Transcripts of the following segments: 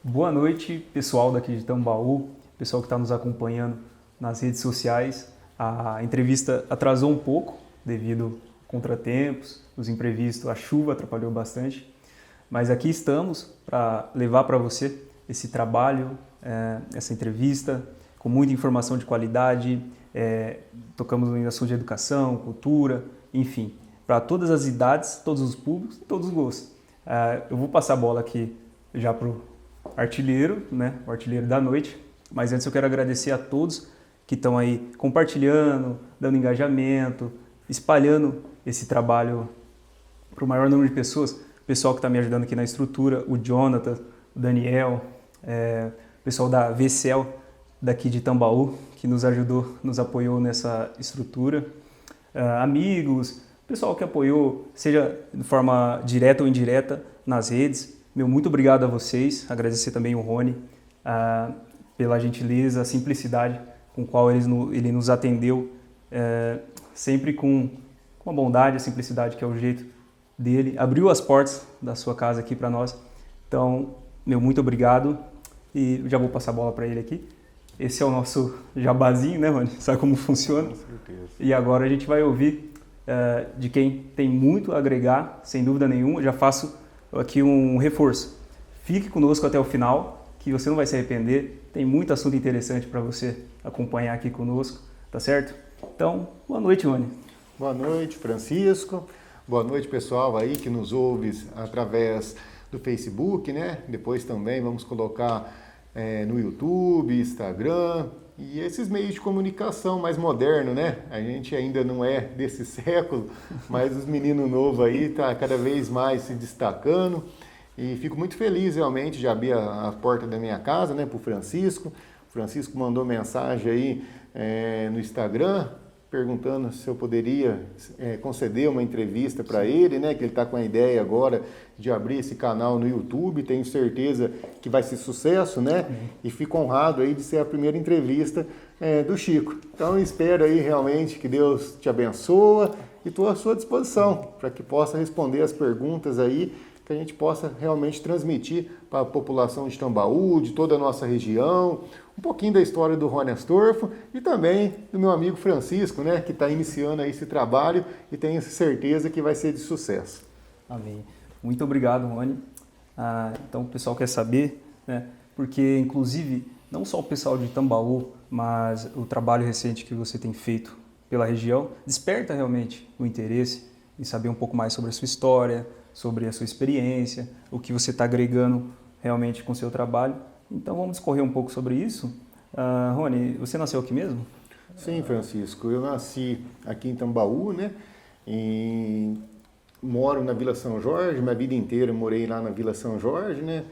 Boa noite, pessoal daqui de Tambaú, pessoal que está nos acompanhando nas redes sociais. A entrevista atrasou um pouco devido a contratempos, os imprevistos, a chuva atrapalhou bastante, mas aqui estamos para levar para você esse trabalho, essa entrevista com muita informação de qualidade. Tocamos em assuntos de educação, cultura, enfim, para todas as idades, todos os públicos e todos os gostos. Eu vou passar a bola aqui já para o artilheiro, né? O artilheiro da noite. Mas antes eu quero agradecer a todos que estão aí compartilhando, dando engajamento, espalhando esse trabalho para o maior número de pessoas. O pessoal que está me ajudando aqui na estrutura, o Jonathan, o Daniel, o pessoal da VCL daqui de Tambaú, que nos ajudou, nos apoiou nessa estrutura. Amigos, pessoal que apoiou, seja de forma direta ou indireta, nas redes. Muito obrigado a vocês, agradecer também o Rony pela gentileza, a simplicidade com qual ele nos atendeu, sempre com a bondade, a simplicidade que é o jeito dele, abriu as portas da sua casa aqui para nós. Então, muito obrigado e já vou passar a bola para ele aqui. Esse é o nosso jabazinho, né, Rony? Sabe como funciona? Com certeza. E agora a gente vai ouvir de quem tem muito a agregar, sem dúvida nenhuma. Já faço aqui um reforço. Fique conosco até o final, que você não vai se arrepender. Tem muito assunto interessante para você acompanhar aqui conosco, tá certo? Então, boa noite, Rony. Boa noite, Francisco. Boa noite, pessoal aí que nos ouve através do Facebook, né? Depois também vamos colocar no YouTube, Instagram e esses meios de comunicação mais modernos, né? A gente ainda não é desse século, mas os meninos novos aí tá cada vez mais se destacando. E fico muito feliz realmente de abrir a porta da minha casa, né, para o Francisco. O Francisco mandou mensagem aí no Instagram, perguntando se eu poderia conceder uma entrevista para ele, né, que ele está com a ideia agora de abrir esse canal no YouTube. Tenho certeza que vai ser sucesso, né? E fico honrado aí de ser a primeira entrevista do Chico. Então eu espero aí realmente que Deus te abençoe e estou à sua disposição para que possa responder as perguntas aí, que a gente possa realmente transmitir para a população de Tambaú, de toda a nossa região, um pouquinho da história do Rony Astorfo e também do meu amigo Francisco, né, que está iniciando aí esse trabalho e tenho certeza que vai ser de sucesso. Amém. Muito obrigado, Rony. Então, o pessoal quer saber, né, porque, inclusive, não só o pessoal de Tambaú, mas o trabalho recente que você tem feito pela região desperta realmente o interesse em saber um pouco mais sobre a sua história, sobre a sua experiência, o que você está agregando realmente com o seu trabalho. Então vamos discorrer um pouco sobre isso. Rony, você nasceu aqui mesmo? Sim, Francisco. Eu nasci aqui em Tambaú, né? Moro na Vila São Jorge, minha vida inteira morei lá na Vila São Jorge, né?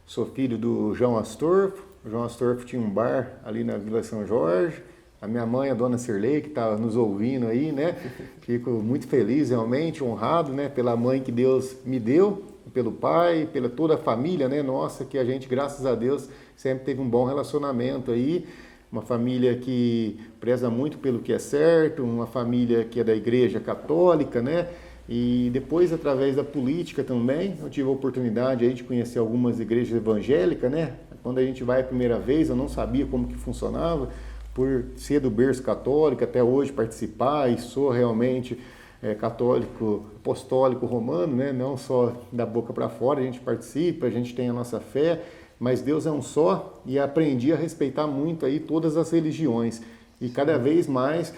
Sou filho do João Astorfo. O João Astorfo tinha um bar ali na Vila São Jorge. A minha mãe, a dona Cirlei, que está nos ouvindo aí, né? Fico muito feliz, realmente, honrado, né? Pela mãe que Deus me deu, pelo pai, pela toda a família, né? Nossa, que a gente, graças a Deus, sempre teve um bom relacionamento aí. Uma família que preza muito pelo que é certo, uma família que é da Igreja Católica, né? E depois, através da política também, eu tive a oportunidade aí de conhecer algumas igrejas evangélicas, né? Quando a gente vai a primeira vez, eu não sabia como que funcionava, por ser do berço católico, até hoje participar, e sou realmente católico, apostólico romano, né? Não só da boca para fora, a gente participa, a gente tem a nossa fé, mas Deus é um só, e aprendi a respeitar muito aí todas as religiões, e cada vez mais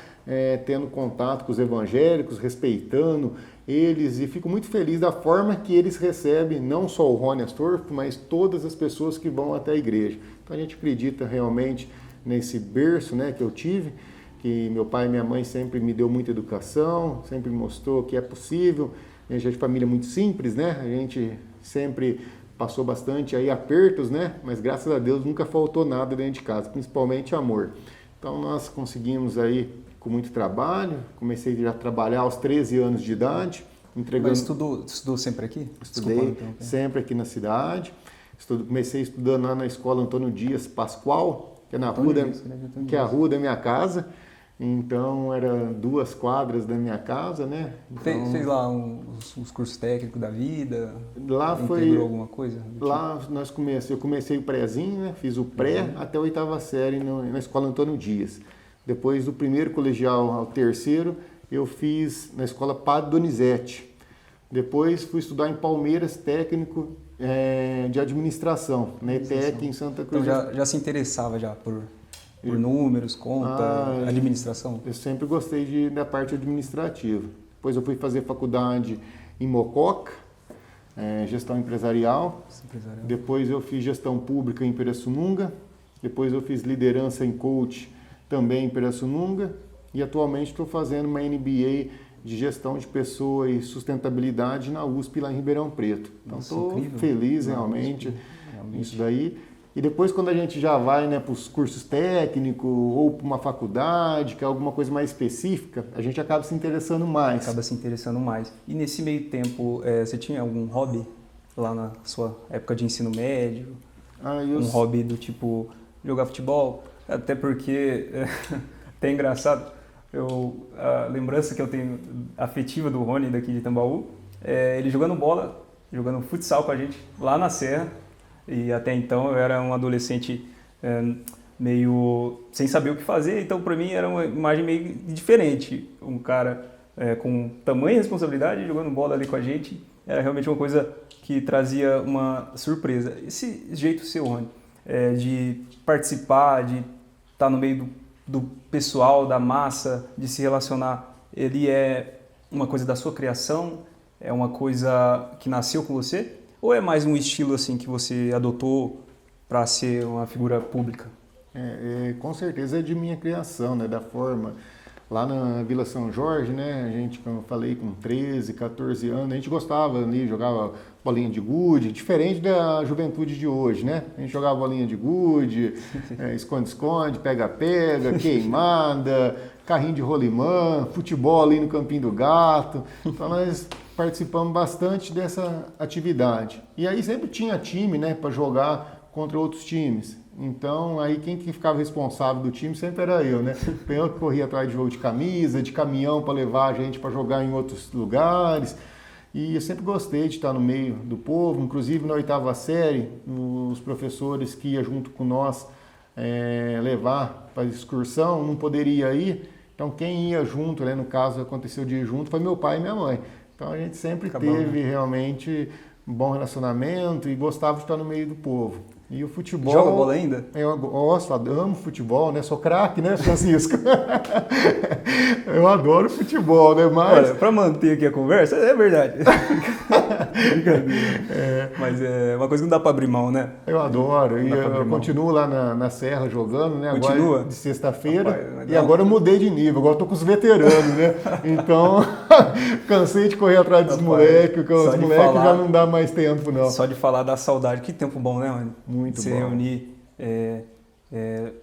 tendo contato com os evangélicos, respeitando eles, e fico muito feliz da forma que eles recebem, não só o Rony Astorfo, mas todas as pessoas que vão até a igreja. Então a gente acredita realmente nesse berço, né, que eu tive, que meu pai e minha mãe sempre me deu muita educação, sempre me mostrou que é possível. A gente é de família muito simples, né? A gente sempre passou bastante aí apertos, né? Mas graças a Deus nunca faltou nada dentro de casa, principalmente amor. Então nós conseguimos aí com muito trabalho. Comecei já a trabalhar aos 13 anos de idade, entregando. Mas estudou sempre aqui? Estudei sempre aqui na cidade. Comecei estudando lá na escola Antônio Dias Pascoal, que é na rua que é a rua da minha casa, Então, era 2 quadras da minha casa, né? Então, Fez lá os cursos técnicos da vida? Lá foi... Integrou alguma coisa? Lá eu comecei o prézinho, né? Fiz o pré até a 8ª série na Escola Antônio Dias. Depois do primeiro colegial ao 3º, eu fiz na Escola Padre Donizete. Depois fui estudar em Palmeiras, técnico de administração, na ETEC em Santa Cruz. Então já se interessava já por números, conta, administração? Eu sempre gostei da parte administrativa. Depois eu fui fazer faculdade em Mococa, gestão empresarial. Depois eu fiz gestão pública em Pirassununga. Depois eu fiz liderança em coach também em Pirassununga. E atualmente estou fazendo uma MBA de gestão de pessoa e sustentabilidade na USP lá em Ribeirão Preto. Então estou feliz realmente nisso daí. E depois quando a gente já vai, né, para os cursos técnicos ou para uma faculdade, que é alguma coisa mais específica, a gente acaba se interessando mais. E nesse meio tempo, você tinha algum hobby lá na sua época de ensino médio? Um hobby do tipo jogar futebol? Até porque, até engraçado, a lembrança que eu tenho afetiva do Rony daqui de Tambaú, ele jogando bola, jogando futsal com a gente lá na Serra. E até então eu era um adolescente meio sem saber o que fazer, então para mim era uma imagem meio diferente. Um cara com tamanha responsabilidade jogando bola ali com a gente, era realmente uma coisa que trazia uma surpresa. Esse jeito seu, Rony, de participar, de estar no meio do pessoal, da massa, de se relacionar, ele é uma coisa da sua criação? É uma coisa que nasceu com você? Ou é mais um estilo assim que você adotou para ser uma figura pública? Com certeza é de minha criação, né? Da forma. Lá na Vila São Jorge, né? A gente, como eu falei, com 13, 14 anos, a gente gostava ali, jogava bolinha de gude, diferente da juventude de hoje, né? A gente jogava bolinha de gude, esconde-esconde, pega-pega, queimada, carrinho de rolimã, futebol ali no Campinho do Gato. Então nós participamos bastante dessa atividade. E aí sempre tinha time, né, para jogar contra outros times. Então, aí quem que ficava responsável do time sempre era eu, né? Eu que corria atrás de jogo de camisa, de caminhão para levar a gente para jogar em outros lugares. E eu sempre gostei de estar no meio do povo. Inclusive, na 8ª série, os professores que iam junto com nós levar para a excursão não poderia ir. Então, quem ia junto, né, no caso, aconteceu de ir junto, foi meu pai e minha mãe. Então, a gente sempre teve realmente um bom relacionamento e gostava de estar no meio do povo. E o futebol... Joga bola ainda? Eu gosto, amo futebol, né? Sou craque, né, Francisco? Eu adoro futebol, né? Mas... Olha, para manter aqui a conversa, é verdade. Brincadeira. Mas é uma coisa que não dá para abrir mão, né? Eu adoro. E eu continuo lá na Serra jogando, né? Continua? Agora de sexta-feira. E agora eu mudei de nível, agora eu tô com os veteranos, né? Então, cansei de correr atrás dos moleques, porque os moleques já não dá mais tempo, não. Só de falar da saudade, que tempo bom, né, mano? Muito se bom. reunir,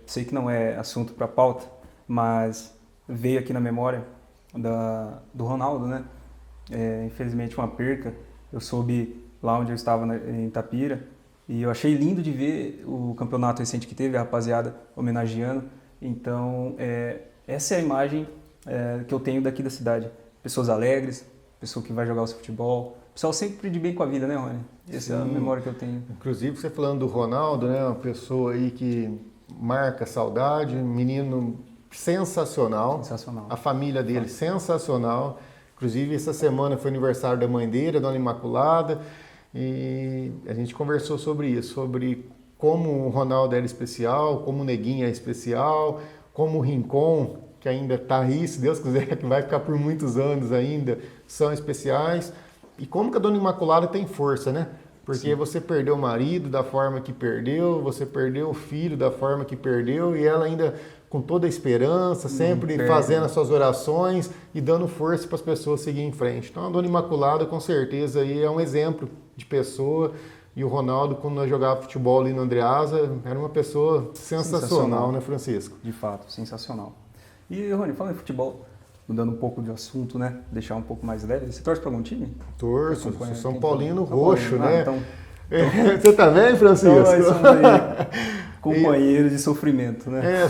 sei que não é assunto para pauta, mas veio aqui na memória do Ronaldo, né? Infelizmente uma perca, eu soube lá onde eu estava em Itapira, e eu achei lindo de ver o campeonato recente que teve, a rapaziada homenageando. Então, essa é a imagem que eu tenho daqui da cidade. Pessoas alegres, pessoa que vai jogar o seu futebol, pessoal sempre de bem com a vida, né, Rony? Essa é a memória que eu tenho. Inclusive, você falando do Ronaldo, né, uma pessoa aí que marca saudade, um menino sensacional. Sensacional. A família dele, sensacional. Inclusive, essa semana foi aniversário da mãe dele, a Dona Imaculada, e a gente conversou sobre isso, sobre como o Ronaldo era especial, como o Neguinho é especial, como o Rincon, que ainda está aí, se Deus quiser, que vai ficar por muitos anos ainda, são especiais. E como que a Dona Imaculada tem força, né? Porque você perdeu o marido da forma que perdeu, você perdeu o filho da forma que perdeu, e ela ainda com toda a esperança, sempre fazendo as suas orações e dando força para as pessoas seguirem em frente. Então a Dona Imaculada, com certeza, aí é um exemplo de pessoa. E o Ronaldo, quando nós jogávamos futebol ali no Andreasa, era uma pessoa sensacional, né, Francisco? De fato, sensacional. E, Rony, falando em futebol, mudando um pouco de assunto, né? Deixar um pouco mais leve. Você torce para algum time? Torço, São Paulino roxo, né? Então, você também, Francisco? Então, Companheiro de sofrimento, né?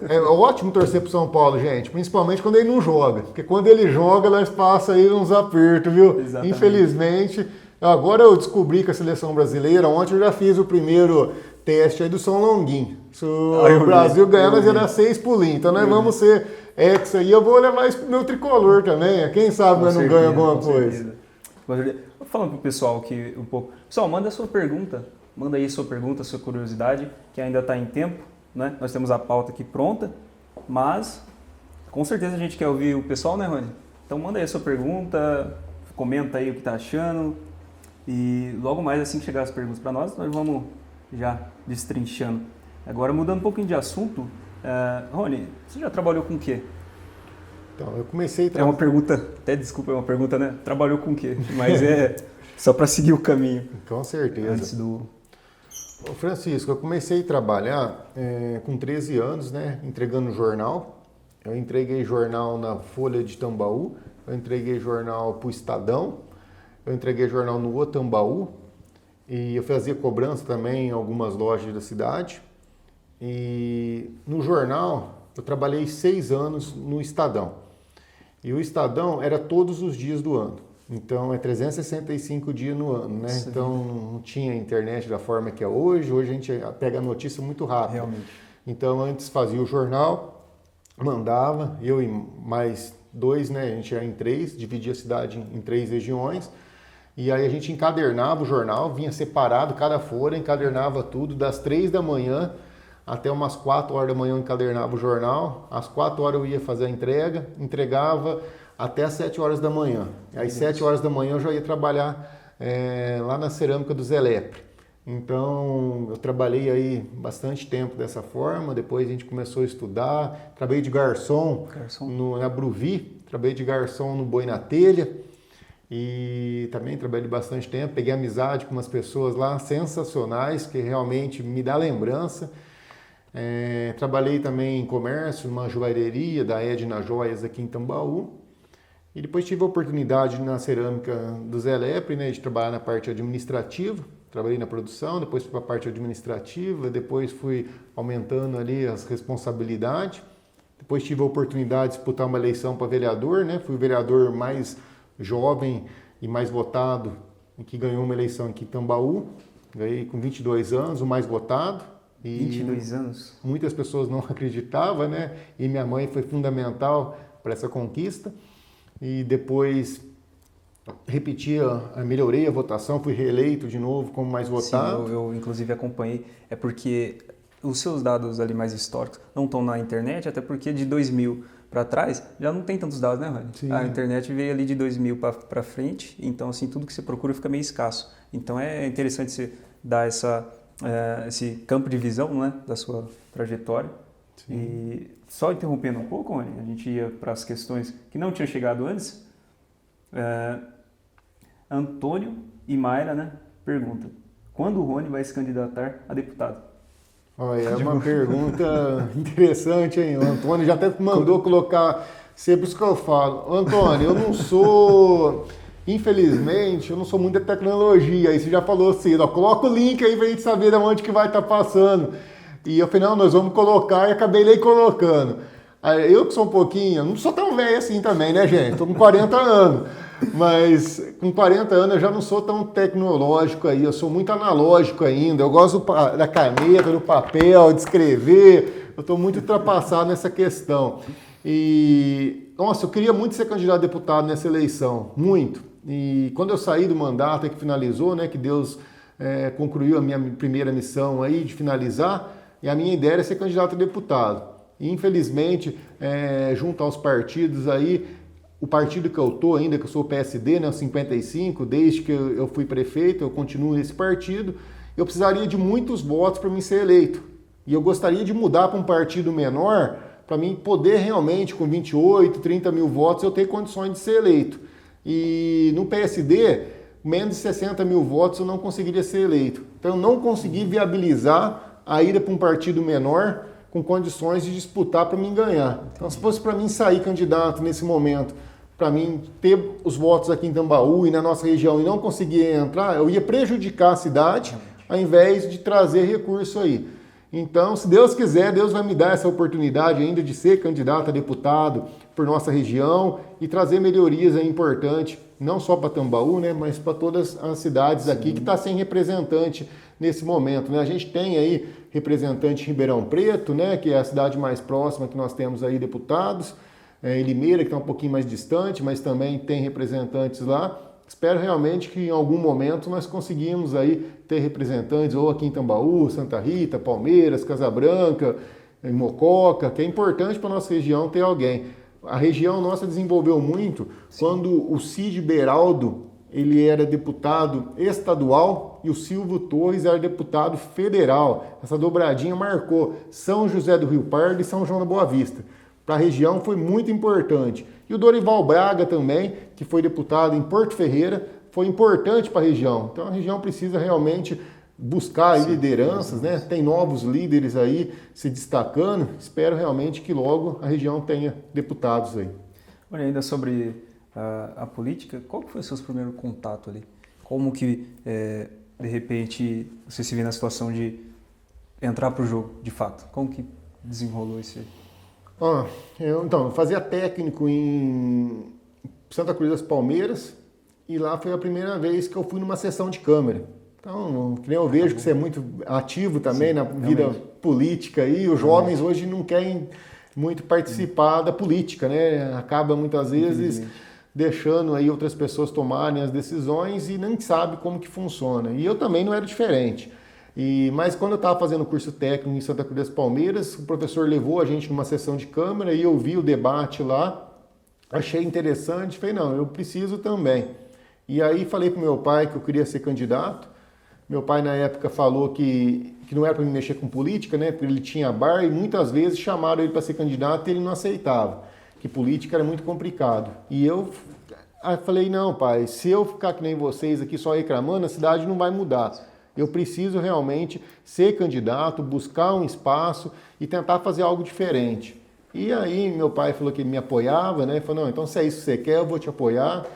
É ótimo torcer pro São Paulo, gente, principalmente quando ele não joga. Porque quando ele joga, nós passa aí uns apertos, viu? Exatamente. Infelizmente. Agora eu descobri que a seleção brasileira, ontem eu já fiz o primeiro teste aí do São Longuinho. Se o Brasil ganhar, nós ia dar 6 pulinhos. Então nós vamos ser ex aí. Eu vou levar isso pro meu tricolor também. Quem sabe nós não ganhamos alguma coisa. Vou falando pro pessoal aqui um pouco. Pessoal, manda a sua pergunta. Manda aí sua pergunta, sua curiosidade, que ainda está em tempo, né? Nós temos a pauta aqui pronta, mas com certeza a gente quer ouvir o pessoal, né, Rony? Então manda aí a sua pergunta, comenta aí o que está achando e logo mais assim que chegar as perguntas para nós vamos já destrinchando. Agora mudando um pouquinho de assunto, Rony, você já trabalhou com o quê? Então, eu comecei... É uma pergunta, até desculpa, é uma pergunta, né? Trabalhou com o quê? Mas é só para seguir o caminho. Com certeza. Antes do... Ô Francisco, eu comecei a trabalhar com 13 anos, né, entregando jornal. Eu entreguei jornal na Folha de Tambaú, eu entreguei jornal para o Estadão, eu entreguei jornal no O Tambaú e eu fazia cobrança também em algumas lojas da cidade. E no jornal eu trabalhei 6 anos no Estadão. E o Estadão era todos os dias do ano. Então, é 365 dias no ano, né? Sim. Então, não tinha internet da forma que é hoje. Hoje a gente pega a notícia muito rápido. Realmente. Então, antes fazia o jornal, mandava, eu e mais 2, né? A gente era em 3, dividia a cidade em 3 regiões. E aí a gente encadernava o jornal, vinha separado cada folha, encadernava tudo, das 3 da manhã até umas 4 horas da manhã eu encadernava o jornal. Às 4 horas eu ia fazer a entrega, entregava até às 7 horas da manhã. Às 7 horas da manhã eu já ia trabalhar lá na cerâmica do Zé Lepre. Então eu trabalhei aí bastante tempo dessa forma, depois a gente começou a estudar, trabalhei de garçom. Na Bruvi, trabalhei de garçom no Boi na Telha e também trabalhei bastante tempo, peguei amizade com umas pessoas lá sensacionais que realmente me dá lembrança. Trabalhei também em comércio, numa joalheria da Edna Joias aqui em Tambaú. E depois tive a oportunidade na cerâmica do Zé Lepre, né, de trabalhar na parte administrativa. Trabalhei na produção, depois fui para a parte administrativa, depois fui aumentando ali as responsabilidades. Depois tive a oportunidade de disputar uma eleição para vereador, né? Fui o vereador mais jovem e mais votado que ganhou uma eleição aqui em Tambaú. Ganhei com 22 anos, o mais votado. E 22 anos? Muitas pessoas não acreditavam, né? E minha mãe foi fundamental para essa conquista. E depois melhorei a votação, fui reeleito de novo como mais votado. Sim, eu inclusive acompanhei, é porque os seus dados ali mais históricos não estão na internet, até porque de 2000 para trás já não tem tantos dados, né, Rony? Sim. A internet veio ali de 2000 para frente, então assim, tudo que você procura fica meio escasso. Então é interessante você dar esse campo de visão, né, da sua trajetória. Sim. E só interrompendo um pouco, Rony, a gente ia para as questões que não tinham chegado antes. Antônio e Mayra, né, pergunta: quando o Rony vai se candidatar a deputado? Olha, é uma pergunta interessante, hein? O Antônio já até mandou colocar, sempre isso que eu falo. Antônio, eu não sou, infelizmente, eu não sou muito da tecnologia. Aí você já falou assim, ó, coloca o link aí pra gente saber de onde que vai estar passando. E eu falei, não, nós vamos colocar, e acabei nem colocando. Aí, eu que sou um pouquinho, não sou tão velho assim também, né, gente? Estou com 40 anos. Mas com 40 anos eu já não sou tão tecnológico aí, eu sou muito analógico ainda. Eu gosto da caneta, do papel, de escrever. Eu estou muito ultrapassado nessa questão. E, nossa, eu queria muito ser candidato a deputado nessa eleição, muito. E quando eu saí do mandato que finalizou, né, que Deus concluiu a minha primeira missão aí de finalizar, e a minha ideia era ser candidato a deputado. E, infelizmente, junto aos partidos aí, o partido que eu estou ainda, que eu sou o PSD, né, o 55, desde que eu fui prefeito, eu continuo nesse partido, eu precisaria de muitos votos para mim ser eleito. E eu gostaria de mudar para um partido menor, para mim poder realmente, com 28, 30 mil votos, eu ter condições de ser eleito. E no PSD, menos de 60 mil votos eu não conseguiria ser eleito. Então eu não consegui viabilizar a ida para um partido menor com condições de disputar para mim ganhar. Então se fosse para mim sair candidato nesse momento, para mim ter os votos aqui em Tambaú e na nossa região e não conseguir entrar, eu ia prejudicar a cidade ao invés de trazer recurso aí. Então, se Deus quiser, Deus vai me dar essa oportunidade ainda de ser candidato a deputado por nossa região e trazer melhorias aí importantes, não só para Tambaú, né, mas para todas as cidades aqui que está sem representante nesse momento, né? A gente tem aí representante em Ribeirão Preto, né, que é a cidade mais próxima que nós temos aí deputados, em Limeira, que está um pouquinho mais distante, mas também tem representantes lá. Espero realmente que em algum momento nós conseguimos aí ter representantes ou aqui em Tambaú, Santa Rita, Palmeiras, Casabranca, Mococa, que é importante para a nossa região ter alguém. A região nossa desenvolveu muito quando o Cid Beraldo ele era deputado estadual e o Silvio Torres era deputado federal. Essa dobradinha marcou São José do Rio Pardo e São João da Boa Vista. Para a região foi muito importante. E o Dorival Braga também, que foi deputado em Porto Ferreira, foi importante para a região. Então a região precisa realmente buscar lideranças, né? Tem novos líderes aí se destacando. Espero realmente que logo a região tenha deputados aí. Olha, ainda sobre a política, qual que foi o seu primeiro contato ali? Como que, de repente, você se vê na situação de entrar para o jogo, de fato? Como que desenrolou esse... Eu fazia técnico em Santa Cruz das Palmeiras e lá foi a primeira vez que eu fui numa sessão de Câmara. Então, que nem eu vejo que você é muito ativo também na vida política aí, os jovens hoje não querem muito participar da política, né? Acaba muitas vezes deixando aí outras pessoas tomarem as decisões e nem sabe como que funciona. E eu também não era diferente. Mas quando eu estava fazendo curso técnico em Santa Cruz das Palmeiras, o professor levou a gente numa sessão de Câmara e eu vi o debate lá, achei interessante, falei, não, eu preciso também. E aí falei para o meu pai que eu queria ser candidato. Meu pai na época falou que não era para me mexer com política, né? Porque ele tinha bar e muitas vezes chamaram ele para ser candidato e ele não aceitava, que política era muito complicado. E eu falei, não pai, se eu ficar que nem vocês aqui só reclamando, a cidade não vai mudar. Eu preciso realmente ser candidato, buscar um espaço e tentar fazer algo diferente. E aí meu pai falou que ele me apoiava, né? Falou, não, então se é isso que você quer, eu vou te apoiar.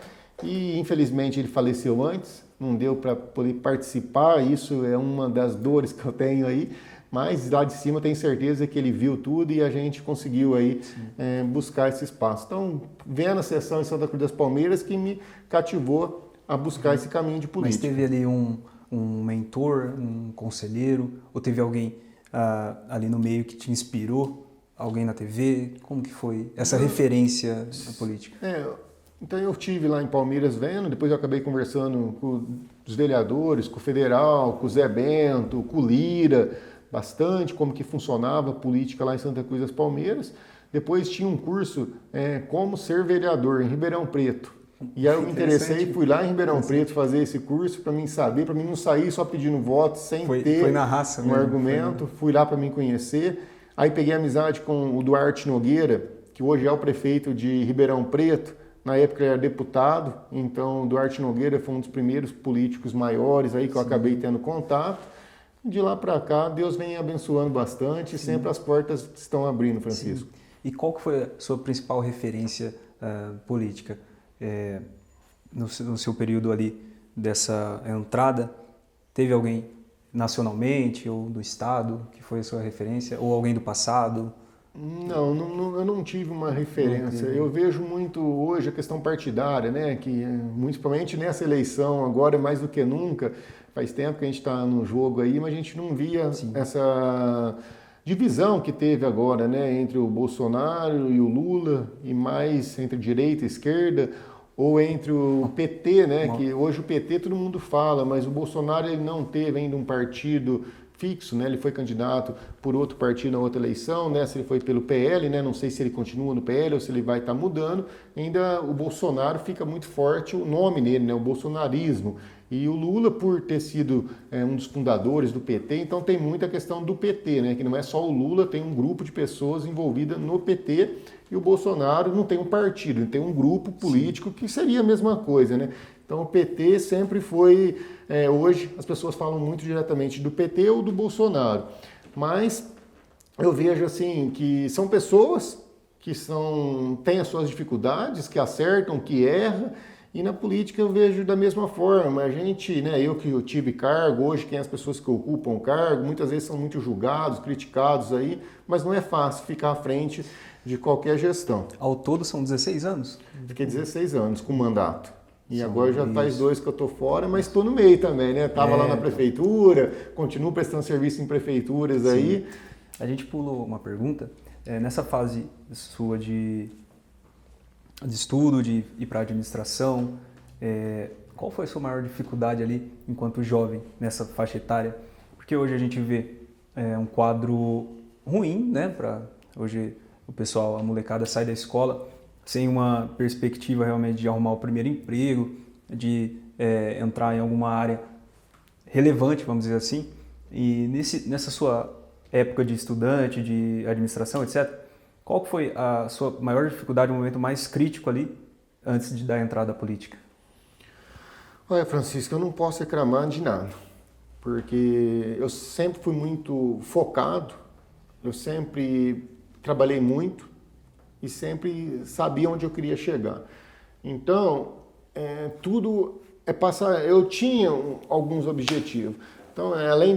E infelizmente ele faleceu antes, não deu para poder participar, isso é uma das dores que eu tenho aí, mas lá de cima eu tenho certeza que ele viu tudo e a gente conseguiu aí buscar esse espaço. Então, vendo a sessão em Santa Cruz das Palmeiras que me cativou a buscar esse caminho de política. Mas teve ali um mentor, um conselheiro, ou teve alguém ali no meio que te inspirou? Alguém na TV? Como que foi essa referência na política? Então eu estive lá em Palmeiras vendo, depois eu acabei conversando com os vereadores, com o Federal, com o Zé Bento, com o Lira, bastante como que funcionava a política lá em Santa Cruz das Palmeiras. Depois tinha um curso como ser vereador em Ribeirão Preto. E aí eu me interessei e fui lá em Ribeirão Preto fazer esse curso para mim saber, para mim não sair só pedindo voto sem ter foi na raça, um argumento. Fui lá para mim conhecer. Aí peguei amizade com o Duarte Nogueira, que hoje é o prefeito de Ribeirão Preto. Na época ele era deputado, então o Duarte Nogueira foi um dos primeiros políticos maiores aí que eu acabei tendo contato. De lá para cá, Deus vem abençoando bastante e sempre as portas estão abrindo, Francisco. Sim. E qual que foi a sua principal referência política? No seu período ali dessa entrada, teve alguém nacionalmente ou do estado que foi a sua referência? Ou alguém do passado? Não, eu não tive uma referência. Eu vejo muito hoje a questão partidária, né? Que principalmente nessa eleição agora mais do que nunca, faz tempo que a gente está no jogo aí, mas a gente não via essa divisão que teve agora, né? Entre o Bolsonaro e o Lula, e mais entre direita e esquerda, ou entre o PT, né? Que hoje o PT todo mundo fala, mas o Bolsonaro ele não teve ainda um partido fixo, né? Ele foi candidato por outro partido na outra eleição, né? Se ele foi pelo PL, né? Não sei se ele continua no PL ou se ele vai estar mudando. Ainda o Bolsonaro fica muito forte o nome nele, né? O bolsonarismo. E o Lula, por ter sido um dos fundadores do PT, então tem muita questão do PT, né? Que não é só o Lula, tem um grupo de pessoas envolvidas no PT e o Bolsonaro não tem um partido, ele tem um grupo político que seria a mesma coisa, né? Então o PT sempre foi, hoje as pessoas falam muito diretamente do PT ou do Bolsonaro, mas eu vejo assim que são pessoas que têm as suas dificuldades, que acertam, que erram E na política eu vejo da mesma forma. A gente, né, eu que tive cargo, hoje quem é as pessoas que ocupam o cargo, muitas vezes são muito julgados, criticados aí, mas não é fácil ficar à frente de qualquer gestão. Ao todo são 16 anos? Fiquei 16 anos com mandato. E São agora já isso. faz 2 que eu estou fora, mas estou no meio também, né? Estava lá na prefeitura, continuo prestando serviço em prefeituras aí. A gente pulou uma pergunta. Nessa fase sua de estudo, de ir para a administração, qual foi a sua maior dificuldade ali enquanto jovem nessa faixa etária? Porque hoje a gente vê um quadro ruim, né? Hoje o pessoal, a molecada sai da escola sem uma perspectiva realmente de arrumar o primeiro emprego, de entrar em alguma área relevante, vamos dizer assim. E nessa sua época de estudante, de administração, etc., qual foi a sua maior dificuldade, o momento mais crítico ali, antes da entrada política? Olha, Francisco, eu não posso reclamar de nada, porque eu sempre fui muito focado, eu sempre trabalhei muito e sempre sabia onde eu queria chegar. Então, tudo é passar. Eu tinha alguns objetivos. Então, além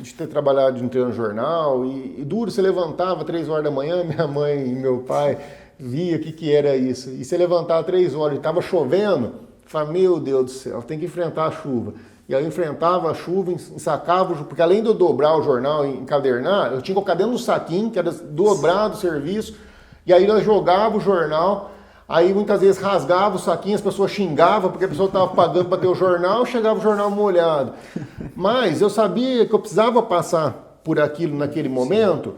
de ter trabalhado de um jornal, e duro, você levantava 3 horas da manhã, minha mãe e meu pai via o que era isso. E você levantava 3 horas e estava chovendo, falava, meu Deus do céu, tem que enfrentar a chuva. E aí eu enfrentava a chuva, ensacava, porque além de eu dobrar o jornal e encadernar, eu tinha que colocar dentro do saquinho, que era dobrado o serviço, e aí eu jogava o jornal. Aí muitas vezes rasgava o saquinho, as pessoas xingavam porque a pessoa estava pagando para ter o jornal, chegava o jornal molhado. Mas eu sabia que eu precisava passar por aquilo naquele momento,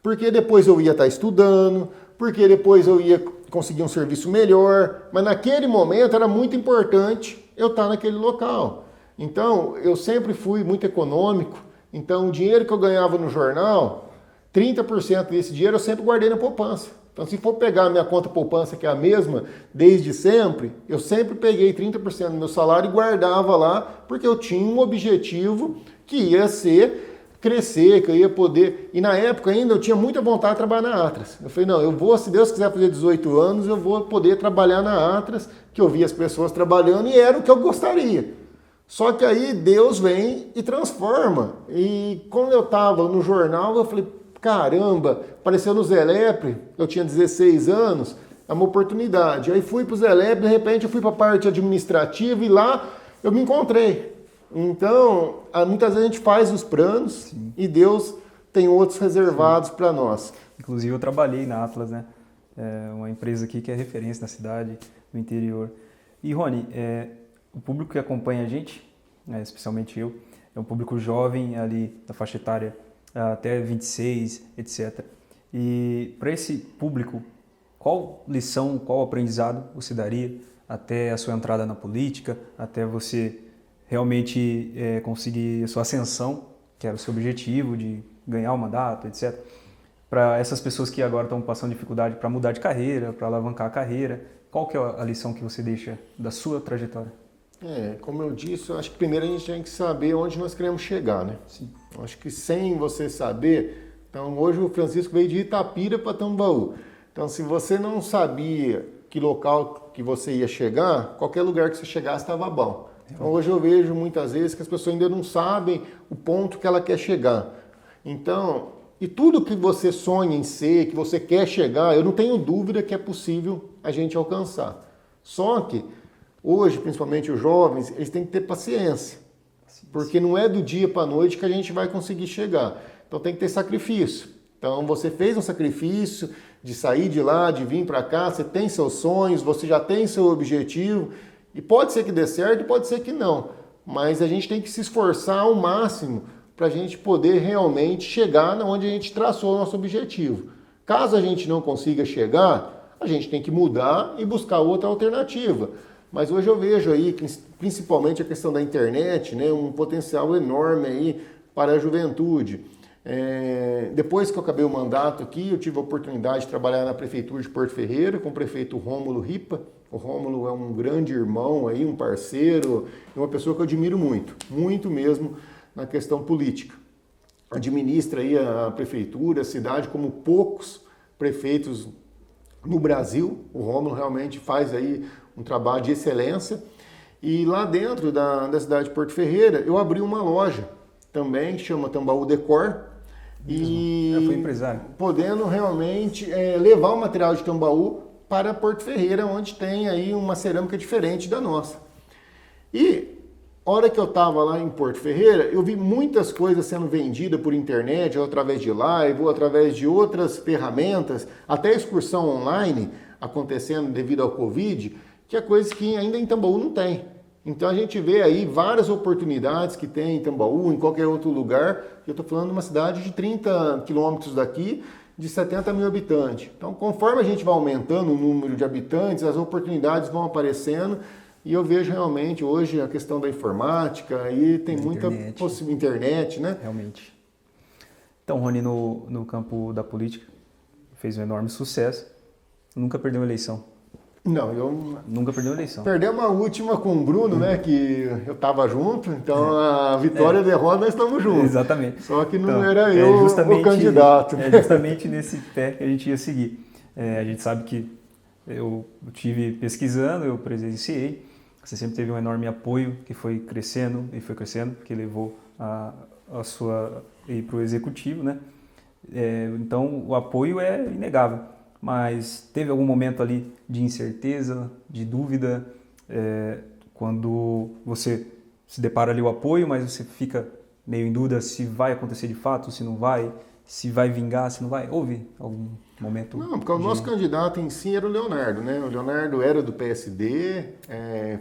porque depois eu ia estar estudando, porque depois eu ia conseguir um serviço melhor, mas naquele momento era muito importante eu estar naquele local. Então eu sempre fui muito econômico, então o dinheiro que eu ganhava no jornal, 30% desse dinheiro eu sempre guardei na poupança. Então, se for pegar a minha conta poupança, que é a mesma desde sempre, eu sempre peguei 30% do meu salário e guardava lá, porque eu tinha um objetivo que ia ser crescer, que eu ia poder... E na época ainda eu tinha muita vontade de trabalhar na Atlas. Eu falei, não, eu vou, se Deus quiser fazer 18 anos, eu vou poder trabalhar na Atlas, que eu via as pessoas trabalhando e era o que eu gostaria. Só que aí Deus vem e transforma. E quando eu estava no jornal, eu falei, caramba, apareceu no Zé Lepre, eu tinha 16 anos, é uma oportunidade. Aí fui para o Zé Lepre, de repente eu fui para a parte administrativa e lá eu me encontrei. Então, muitas vezes a gente faz os planos. Sim. E Deus tem outros reservados para nós. Inclusive eu trabalhei na Atlas, né? Uma empresa aqui que é referência na cidade, no interior. E Rony, o público que acompanha a gente, especialmente eu, é um público jovem ali da faixa etária até 26, etc. E para esse público, qual lição, qual aprendizado você daria até a sua entrada na política, até você realmente conseguir a sua ascensão, que era o seu objetivo de ganhar o mandato, etc. Para essas pessoas que agora estão passando dificuldade para mudar de carreira, para alavancar a carreira, qual que é a lição que você deixa da sua trajetória? Como eu disse, eu acho que primeiro a gente tem que saber onde nós queremos chegar, né? Sim. Eu acho que sem você saber... Então, hoje o Francisco veio de Itapira para Tambaú. Então, se você não sabia que local que você ia chegar, qualquer lugar que você chegasse estava bom. Então, hoje eu vejo muitas vezes que as pessoas ainda não sabem o ponto que ela quer chegar. Então, e tudo que você sonha em ser, que você quer chegar, eu não tenho dúvida que é possível a gente alcançar. Só que hoje, principalmente os jovens, eles têm que ter paciência, porque não é do dia para a noite que a gente vai conseguir chegar. Então tem que ter sacrifício. Então você fez um sacrifício de sair de lá, de vir para cá, você tem seus sonhos, você já tem seu objetivo, e pode ser que dê certo, pode ser que não, mas a gente tem que se esforçar ao máximo para a gente poder realmente chegar onde a gente traçou o nosso objetivo. Caso a gente não consiga chegar, a gente tem que mudar e buscar outra alternativa. Mas hoje eu vejo aí, principalmente a questão da internet, né, um potencial enorme aí para a juventude. Depois que eu acabei o mandato aqui, eu tive a oportunidade de trabalhar na Prefeitura de Porto Ferreira com o prefeito Rômulo Ripa. O Rômulo é um grande irmão, aí, um parceiro, uma pessoa que eu admiro muito, muito mesmo na questão política. Administra aí a Prefeitura, a cidade, como poucos prefeitos no Brasil. O Rômulo realmente faz aí um trabalho de excelência. E lá dentro da cidade de Porto Ferreira, eu abri uma loja também, que chama Tambaú Decor. E eu fui empresário. Podendo realmente levar o material de Tambaú para Porto Ferreira, onde tem aí uma cerâmica diferente da nossa. E hora que eu estava lá em Porto Ferreira, eu vi muitas coisas sendo vendidas por internet, ou através de live, ou através de outras ferramentas, até excursão online acontecendo devido ao Covid, que é coisa que ainda em Tambaú não tem. Então a gente vê aí várias oportunidades que tem em Tambaú, em qualquer outro lugar. Eu estou falando de uma cidade de 30 quilômetros daqui, de 70 mil habitantes. Então, conforme a gente vai aumentando o número de habitantes, as oportunidades vão aparecendo. E eu vejo realmente hoje a questão da informática, aí tem muita possibilidade, internet, né? Realmente. Então, Rony, no campo da política, fez um enorme sucesso. Nunca perdeu uma eleição. Não, eu... Nunca perdeu uma eleição. Perdemos a última com o Bruno, né? Que eu estava junto, então a vitória e a derrota nós estamos juntos. Exatamente. Só que não era eu o candidato. É justamente nesse pé que a gente ia seguir. A gente sabe que eu tive pesquisando, eu presenciei. Você sempre teve um enorme apoio que foi crescendo, que levou a sua ir para o executivo, né? Então o apoio é inegável. Mas teve algum momento ali de incerteza, de dúvida, quando você se depara ali o apoio, mas você fica meio em dúvida se vai acontecer de fato, se não vai, se vai vingar, se não vai? Houve algum momento? Não, porque o nosso candidato em si era o Leonardo, né? O Leonardo era do PSD,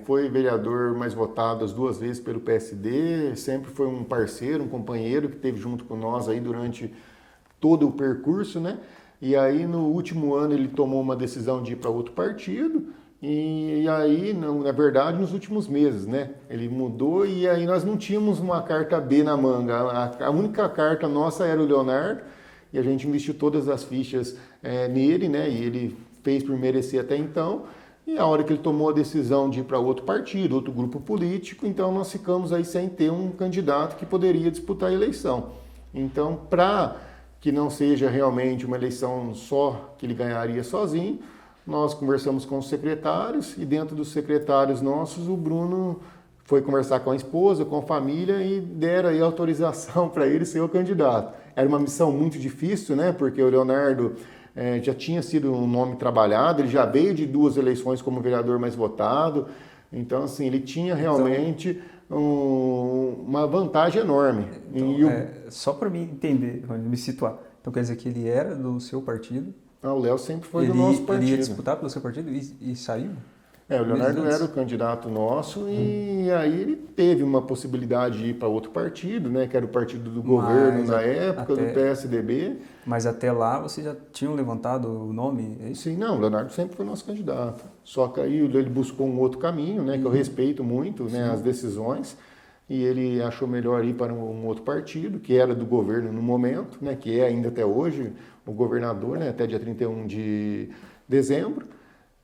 foi vereador mais votado as 2 vezes pelo PSD, sempre foi um parceiro, um companheiro que esteve junto com nós aí durante todo o percurso, né? E aí, no último ano, ele tomou uma decisão de ir para outro partido. E aí, na verdade, nos últimos meses, né? Ele mudou e aí nós não tínhamos uma carta B na manga. A única carta nossa era o Leonardo. E a gente investiu todas as fichas nele, né? E ele fez por merecer até então. E a hora que ele tomou a decisão de ir para outro partido, outro grupo político, então nós ficamos aí sem ter um candidato que poderia disputar a eleição. Então, para que não seja realmente uma eleição só que ele ganharia sozinho, nós conversamos com os secretários e dentro dos secretários nossos o Bruno foi conversar com a esposa, com a família e deram aí autorização para ele ser o candidato. Era uma missão muito difícil, né? Porque o Leonardo já tinha sido um nome trabalhado, ele já veio de 2 eleições como vereador mais votado, então assim, ele tinha realmente uma vantagem enorme. Só para me entender, me situar. Então quer dizer que ele era do seu partido? O Léo sempre foi do nosso partido. Ele ia disputar pelo seu partido e saiu? O Leonardo era o candidato nosso e aí ele teve uma possibilidade de ir para outro partido, né? Que era o partido do governo na época, do PSDB. Mas até lá vocês já tinham levantado o nome? É isso? Sim, não, o Leonardo sempre foi nosso candidato. Só que aí ele buscou um outro caminho, né? Que eu respeito muito, né, as decisões. E ele achou melhor ir para um outro partido, que era do governo no momento, né? Que é ainda até hoje o governador, né? Até dia 31 de dezembro.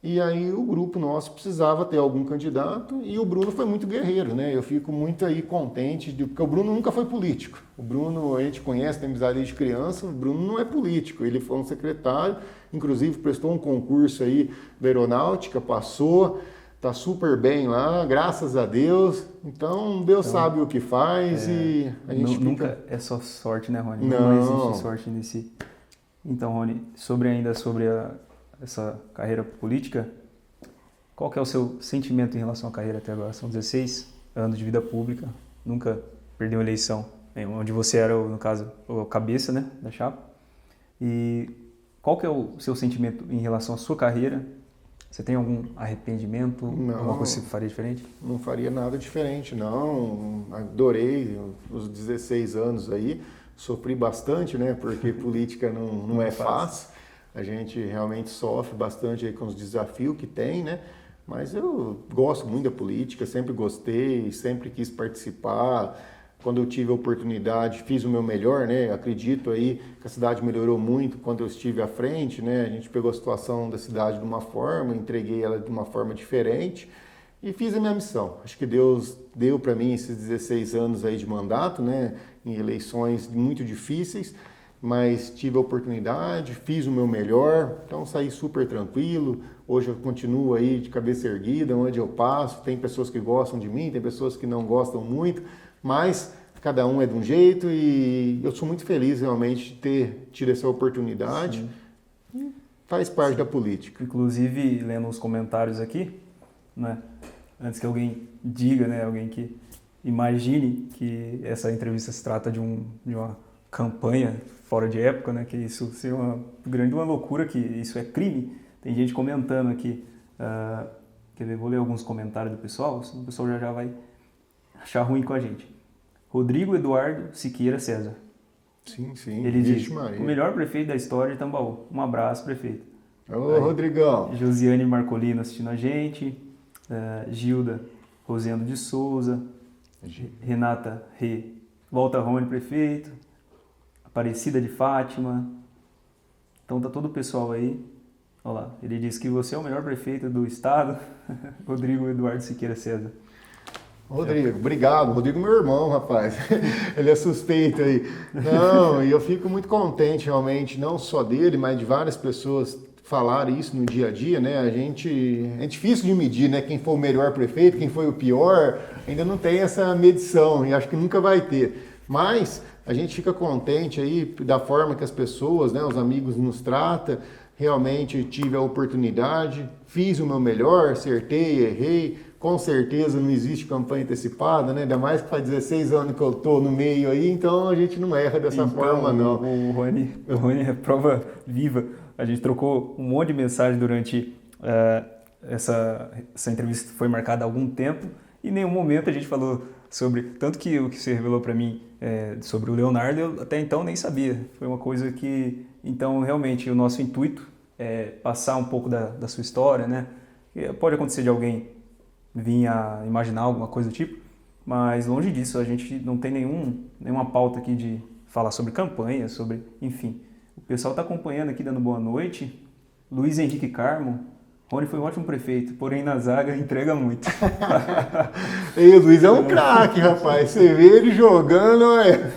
E aí o grupo nosso precisava ter algum candidato e o Bruno foi muito guerreiro, né? Eu fico muito aí contente, porque o Bruno nunca foi político. O Bruno, a gente conhece, tem amizade desde criança, o Bruno não é político. Ele foi um secretário, inclusive prestou um concurso aí da aeronáutica, passou, tá super bem lá, graças a Deus. Então Deus sabe o que faz e a gente nunca é só sorte, né, Rony? Não existe sorte nesse... Então, Rony, sobre essa carreira política, qual que é o seu sentimento em relação à carreira até agora? São 16 anos de vida pública, nunca perdeu uma eleição, onde você era, no caso, o cabeça, né, da chapa. E qual que é o seu sentimento em relação à sua carreira? Você tem algum arrependimento? Não, alguma coisa que você faria diferente? Não faria nada diferente, não. Adorei os 16 anos aí, sofri bastante, né, porque política não é fácil. A gente realmente sofre bastante aí com os desafios que tem, né? Mas eu gosto muito da política, sempre gostei, sempre quis participar. Quando eu tive a oportunidade, fiz o meu melhor, né? Acredito aí que a cidade melhorou muito quando eu estive à frente, né? A gente pegou a situação da cidade de uma forma, entreguei ela de uma forma diferente e fiz a minha missão. Acho que Deus deu para mim esses 16 anos aí de mandato, né? Em eleições muito difíceis. mas tive a oportunidade, fiz o meu melhor, então saí super tranquilo. Hoje eu continuo aí de cabeça erguida, onde eu passo. Tem pessoas que gostam de mim, tem pessoas que não gostam muito, mas cada um é de um jeito e eu sou muito feliz realmente de ter tido essa oportunidade. Sim. Faz parte da política. Inclusive, lendo os comentários aqui, né, antes que alguém diga, né, alguém que imagine que essa entrevista se trata de uma campanha fora de época, né, que isso seria uma loucura, que isso é crime. Tem gente comentando aqui, quer ver, vou ler alguns comentários do pessoal, senão o pessoal já vai achar ruim com a gente. Rodrigo Eduardo Siqueira César. Sim, sim. Ele diz, o melhor prefeito da história de Tambaú. Um abraço, prefeito. Ô, Rodrigão. Josiane Marcolino assistindo a gente, Gilda Rosendo de Souza, Renata Rê, Volta Rony, prefeito, Aparecida de Fátima. Então tá todo o pessoal aí. Olha lá, ele diz que você é o melhor prefeito do estado, Rodrigo Eduardo Siqueira César. Rodrigo, obrigado. Rodrigo, meu irmão, rapaz. Ele é suspeito aí. Não, e eu fico muito contente realmente, não só dele, mas de várias pessoas falarem isso no dia a dia, né? É difícil de medir, né? Quem foi o melhor prefeito, quem foi o pior, ainda não tem essa medição e acho que nunca vai ter. Mas a gente fica contente aí da forma que as pessoas, né, os amigos nos tratam. Realmente tive a oportunidade, fiz o meu melhor, acertei, errei. Com certeza não existe campanha antecipada, né? Ainda mais que faz 16 anos que eu estou no meio aí, então a gente não erra dessa forma, não. O Rony é prova viva. A gente trocou um monte de mensagem durante essa entrevista que foi marcada há algum tempo e em nenhum momento a gente falou sobre... Tanto que o que você revelou para mim sobre o Leonardo, eu até então nem sabia. Foi uma coisa que... Então, realmente, o nosso intuito é passar um pouco da sua história, né? Pode acontecer de alguém vir a imaginar alguma coisa do tipo, mas longe disso, a gente não tem nenhuma pauta aqui de falar sobre campanha, sobre, enfim. O pessoal está acompanhando aqui, dando boa noite. Luiz Henrique Carmo, Rony foi um ótimo prefeito, porém na zaga entrega muito. E o Luiz é um craque, rapaz, você vê ele jogando, é.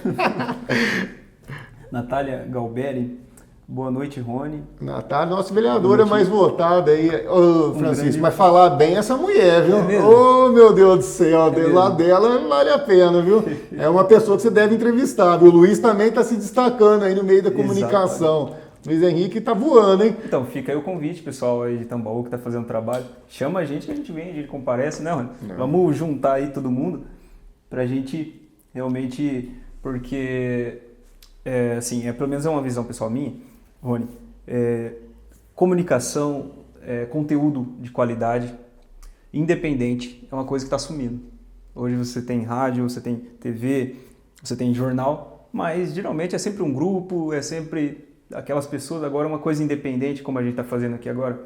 Natália Galberi, boa noite, Rony. Natália, nossa vereadora mais votada aí. Ô, Francisco, mas falar bem essa mulher, viu? Ô, meu Deus do céu, do lado dela vale a pena, viu? É uma pessoa que você deve entrevistar, viu? O Luiz também está se destacando aí no meio da comunicação. Exatamente. Luiz Henrique tá voando, hein? Então, fica aí o convite, pessoal aí de Tambaú que tá fazendo trabalho. Chama a gente que a gente vem, a gente comparece, né, Rony? Vamos juntar aí todo mundo pra gente realmente, porque, assim, pelo menos é uma visão pessoal minha, Rony, comunicação, conteúdo de qualidade, independente, é uma coisa que está sumindo. Hoje você tem rádio, você tem TV, você tem jornal, mas geralmente é sempre um grupo, é sempre aquelas pessoas. Agora uma coisa independente, como a gente está fazendo aqui agora.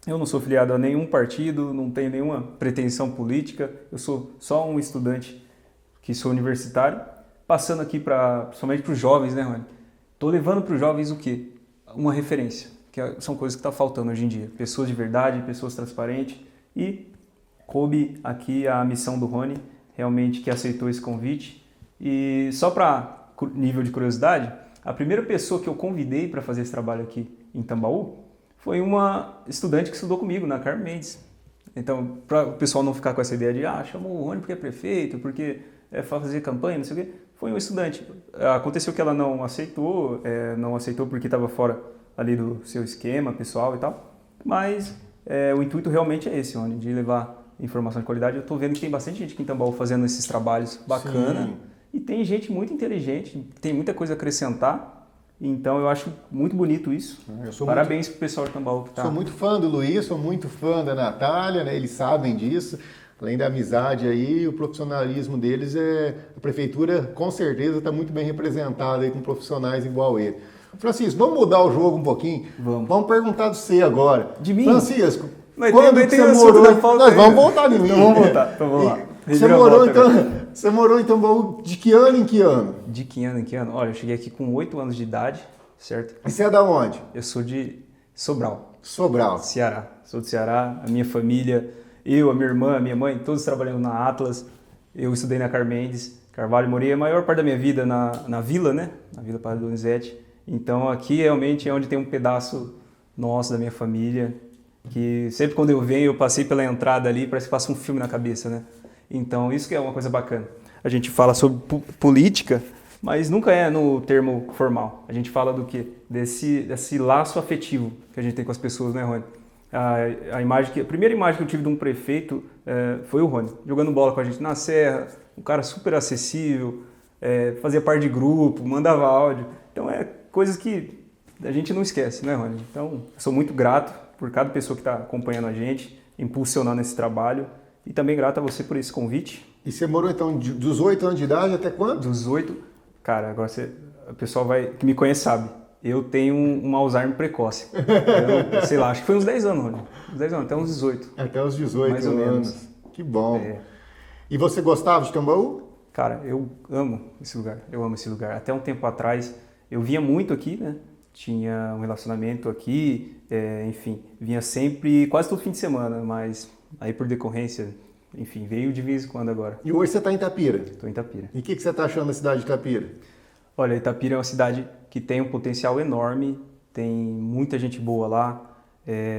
Eu não sou filiado a nenhum partido, não tenho nenhuma pretensão política, eu sou só um estudante que sou universitário, passando aqui principalmente para os jovens, né, Rony? Estou levando para os jovens o quê? Uma referência, que são coisas que estão faltando hoje em dia. Pessoas de verdade, pessoas transparentes. E coube aqui a missão do Rony, realmente que aceitou esse convite. E só para nível de curiosidade, a primeira pessoa que eu convidei para fazer esse trabalho aqui em Tambaú foi uma estudante que estudou comigo na Carmen Mendes. Então, para o pessoal não ficar com essa ideia de chamou o Rony porque é prefeito, porque fazer campanha, não sei o quê. Foi um estudante. Aconteceu que ela não aceitou porque estava fora ali do seu esquema pessoal e tal. Mas o intuito realmente é esse, Rony, de levar informação de qualidade. Eu estou vendo que tem bastante gente aqui em Tambaú fazendo esses trabalhos bacana. Sim. E tem gente muito inteligente, tem muita coisa a acrescentar. Então eu acho muito bonito isso. Parabéns pro pessoal de Tambaú que tá. Sou muito fã do Luiz, sou muito fã da Natália, né? Eles sabem disso. Além da amizade aí, o profissionalismo deles, a prefeitura com certeza está muito bem representada aí com profissionais igual ele. Francisco, vamos mudar o jogo um pouquinho? Vamos perguntar do você agora. De mim? Francisco, mas quando que você morou... Nós vamos voltar em mim. Então vamos voltar, então vamos lá. Você morou em Tambaú de que ano em que ano? De que ano em que ano? Olha, eu cheguei aqui com 8 anos de idade, certo? E você é da onde? Eu sou de Sobral. Sobral. Ceará. Sou do Ceará, a minha família... Eu, a minha irmã, a minha mãe, todos trabalhando na Atlas. Eu estudei na Carmen Mendes. Carvalho, morei a maior parte da minha vida na Vila, né? Na Vila Padre Donizete. Então aqui realmente é onde tem um pedaço nosso, da minha família, que sempre quando eu venho, eu passei pela entrada ali, parece que passa um filme na cabeça, né? Então isso que é uma coisa bacana. A gente fala sobre política, mas nunca é no termo formal. A gente fala do quê? Desse laço afetivo que a gente tem com as pessoas, né, Rony? A primeira imagem que eu tive de um prefeito foi o Rony, jogando bola com a gente na Serra, um cara super acessível, fazia parte de grupo, mandava áudio. Então coisas que a gente não esquece, né, Rony? Então, eu sou muito grato por cada pessoa que está acompanhando a gente, impulsionando esse trabalho, e também grato a você por esse convite. E você morou, então, dos 8 anos de idade até quando? Dos 8, cara, agora o pessoal que me conhece sabe, eu tenho um Alzheimer precoce. Sei lá, acho que foi uns 10 anos, Rony. Uns 10 anos, até uns 18. Até os 18 mais anos. Ou menos. Que bom. E você gostava de Tambaú? Cara, eu amo esse lugar. Até um tempo atrás, eu vinha muito aqui, né? Tinha um relacionamento aqui, enfim, vinha sempre, quase todo fim de semana, mas aí por decorrência, enfim, veio de vez em quando agora. E hoje você está em Itapira? Estou em Itapira. E o que você está achando da cidade de Itapira? Olha, Itapira é uma cidade que tem um potencial enorme, tem muita gente boa lá,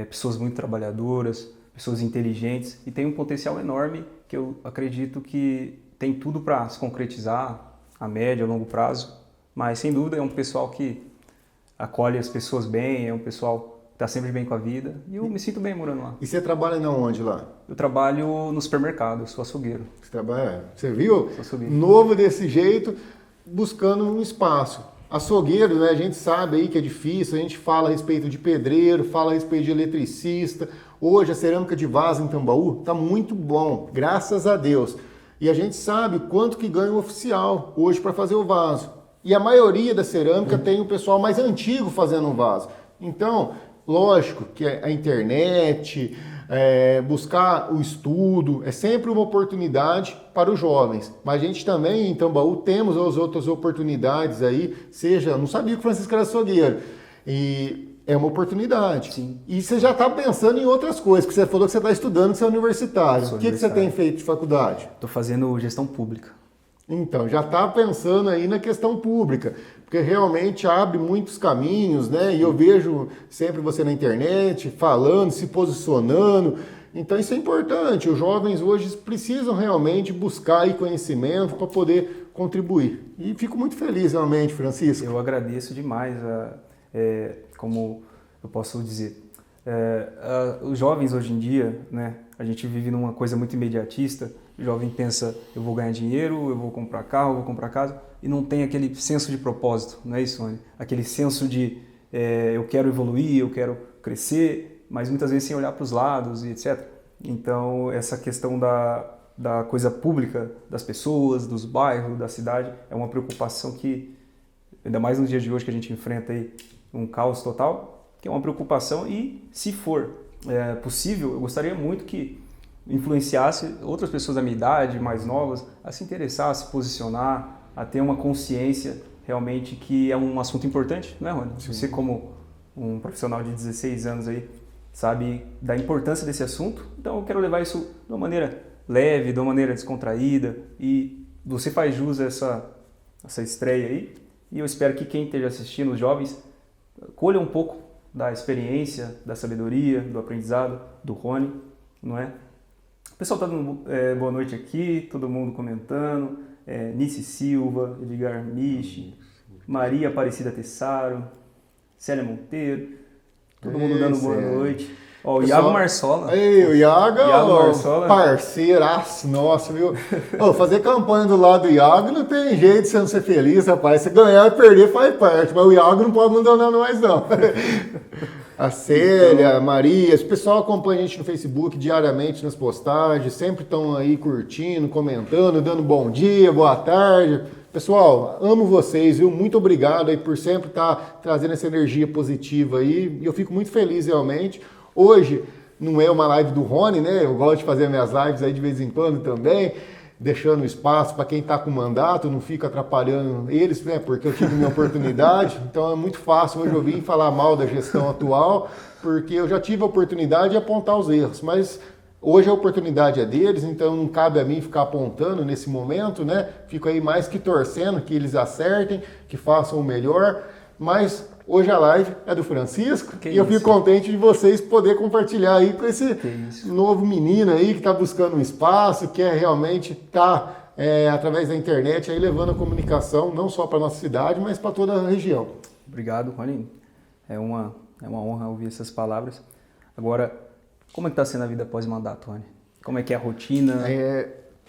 pessoas muito trabalhadoras, pessoas inteligentes, e tem um potencial enorme que eu acredito que tem tudo para se concretizar a médio, a longo prazo, mas sem dúvida é um pessoal que acolhe as pessoas bem, é um pessoal que está sempre bem com a vida, e eu me sinto bem morando lá. E você trabalha onde lá? Eu trabalho no supermercado, sou açougueiro. Você viu? Sou açougueiro. Novo desse jeito, buscando um espaço. Açougueiro, né, a gente sabe aí que é difícil, a gente fala a respeito de pedreiro, fala a respeito de eletricista. Hoje a cerâmica de vaso em Tambaú está muito bom, graças a Deus. E a gente sabe o quanto que ganha um oficial hoje para fazer o vaso. E a maioria da cerâmica tem o pessoal mais antigo fazendo um vaso. Então, lógico que a internet, buscar o estudo, é sempre uma oportunidade para os jovens. Mas a gente também, em Tambaú, temos as outras oportunidades aí, não sabia que o Francisco era açougueiro. E é uma oportunidade. Sim. E você já está pensando em outras coisas, porque você falou que você está estudando, você é universitário. O que você tem feito de faculdade? Estou fazendo gestão pública. Então, já está pensando aí na questão pública, porque realmente abre muitos caminhos, né? E eu vejo sempre você na internet, falando, se posicionando. Então, isso é importante. Os jovens hoje precisam realmente buscar aí conhecimento para poder contribuir. E fico muito feliz, realmente, Francisco. Eu agradeço demais, como eu posso dizer, os jovens hoje em dia, né? A gente vive numa coisa muito imediatista. O jovem pensa, eu vou ganhar dinheiro, eu vou comprar carro, eu vou comprar casa, e não tem aquele senso de propósito, não é isso, Rony? Aquele senso de eu quero evoluir, eu quero crescer, mas muitas vezes sem olhar para os lados e etc. Então, essa questão da coisa pública, das pessoas, dos bairros, da cidade, é uma preocupação que, ainda mais nos dias de hoje que a gente enfrenta aí um caos total, que é uma preocupação e, se for possível, eu gostaria muito que influenciasse outras pessoas da minha idade, mais novas, a se interessar, a se posicionar, a ter uma consciência realmente que é um assunto importante, não é, Rony? Você, como um profissional de 16 anos aí, sabe da importância desse assunto, então eu quero levar isso de uma maneira leve, de uma maneira descontraída, e você faz jus a essa estreia aí, e eu espero que quem esteja assistindo, os jovens, colha um pouco da experiência, da sabedoria, do aprendizado do Rony, não é? O pessoal está dando boa noite aqui, todo mundo comentando, Nice Silva, Edgar Michi, Maria Aparecida Tessaro, Célia Monteiro, todo mundo dando boa noite. Ó, o Iago Marsola. Ei, o Iago Marsola. Parceiraço, nossa, viu? Fazer campanha do lado do Iago não tem jeito de você não ser feliz, rapaz. Se ganhar e perder faz parte, mas o Iago não pode abandonar nós, não. A Célia, a Maria, o pessoal acompanha a gente no Facebook diariamente nas postagens, sempre estão aí curtindo, comentando, dando bom dia, boa tarde. Pessoal, amo vocês, viu? Muito obrigado aí por sempre estar trazendo essa energia positiva aí. E eu fico muito feliz realmente. Hoje não é uma live do Rony, né? Eu gosto de fazer minhas lives aí de vez em quando também, deixando espaço para quem está com mandato, não fica atrapalhando eles, né? Porque eu tive minha oportunidade. Então é muito fácil hoje eu vir falar mal da gestão atual, porque eu já tive a oportunidade de apontar os erros. Mas Hoje a oportunidade é deles, então não cabe a mim ficar apontando nesse momento, né? Fico aí mais que torcendo que eles acertem, que façam o melhor, mas hoje a live é do Francisco e eu fico contente de vocês poder compartilhar aí com esse novo menino aí que está buscando um espaço, que realmente está através da internet aí levando a comunicação não só para nossa cidade, mas para toda a região. Obrigado, Rony. É uma honra ouvir essas palavras. Agora, como é que está sendo a vida pós-mandato, Rony? Como é que é a rotina?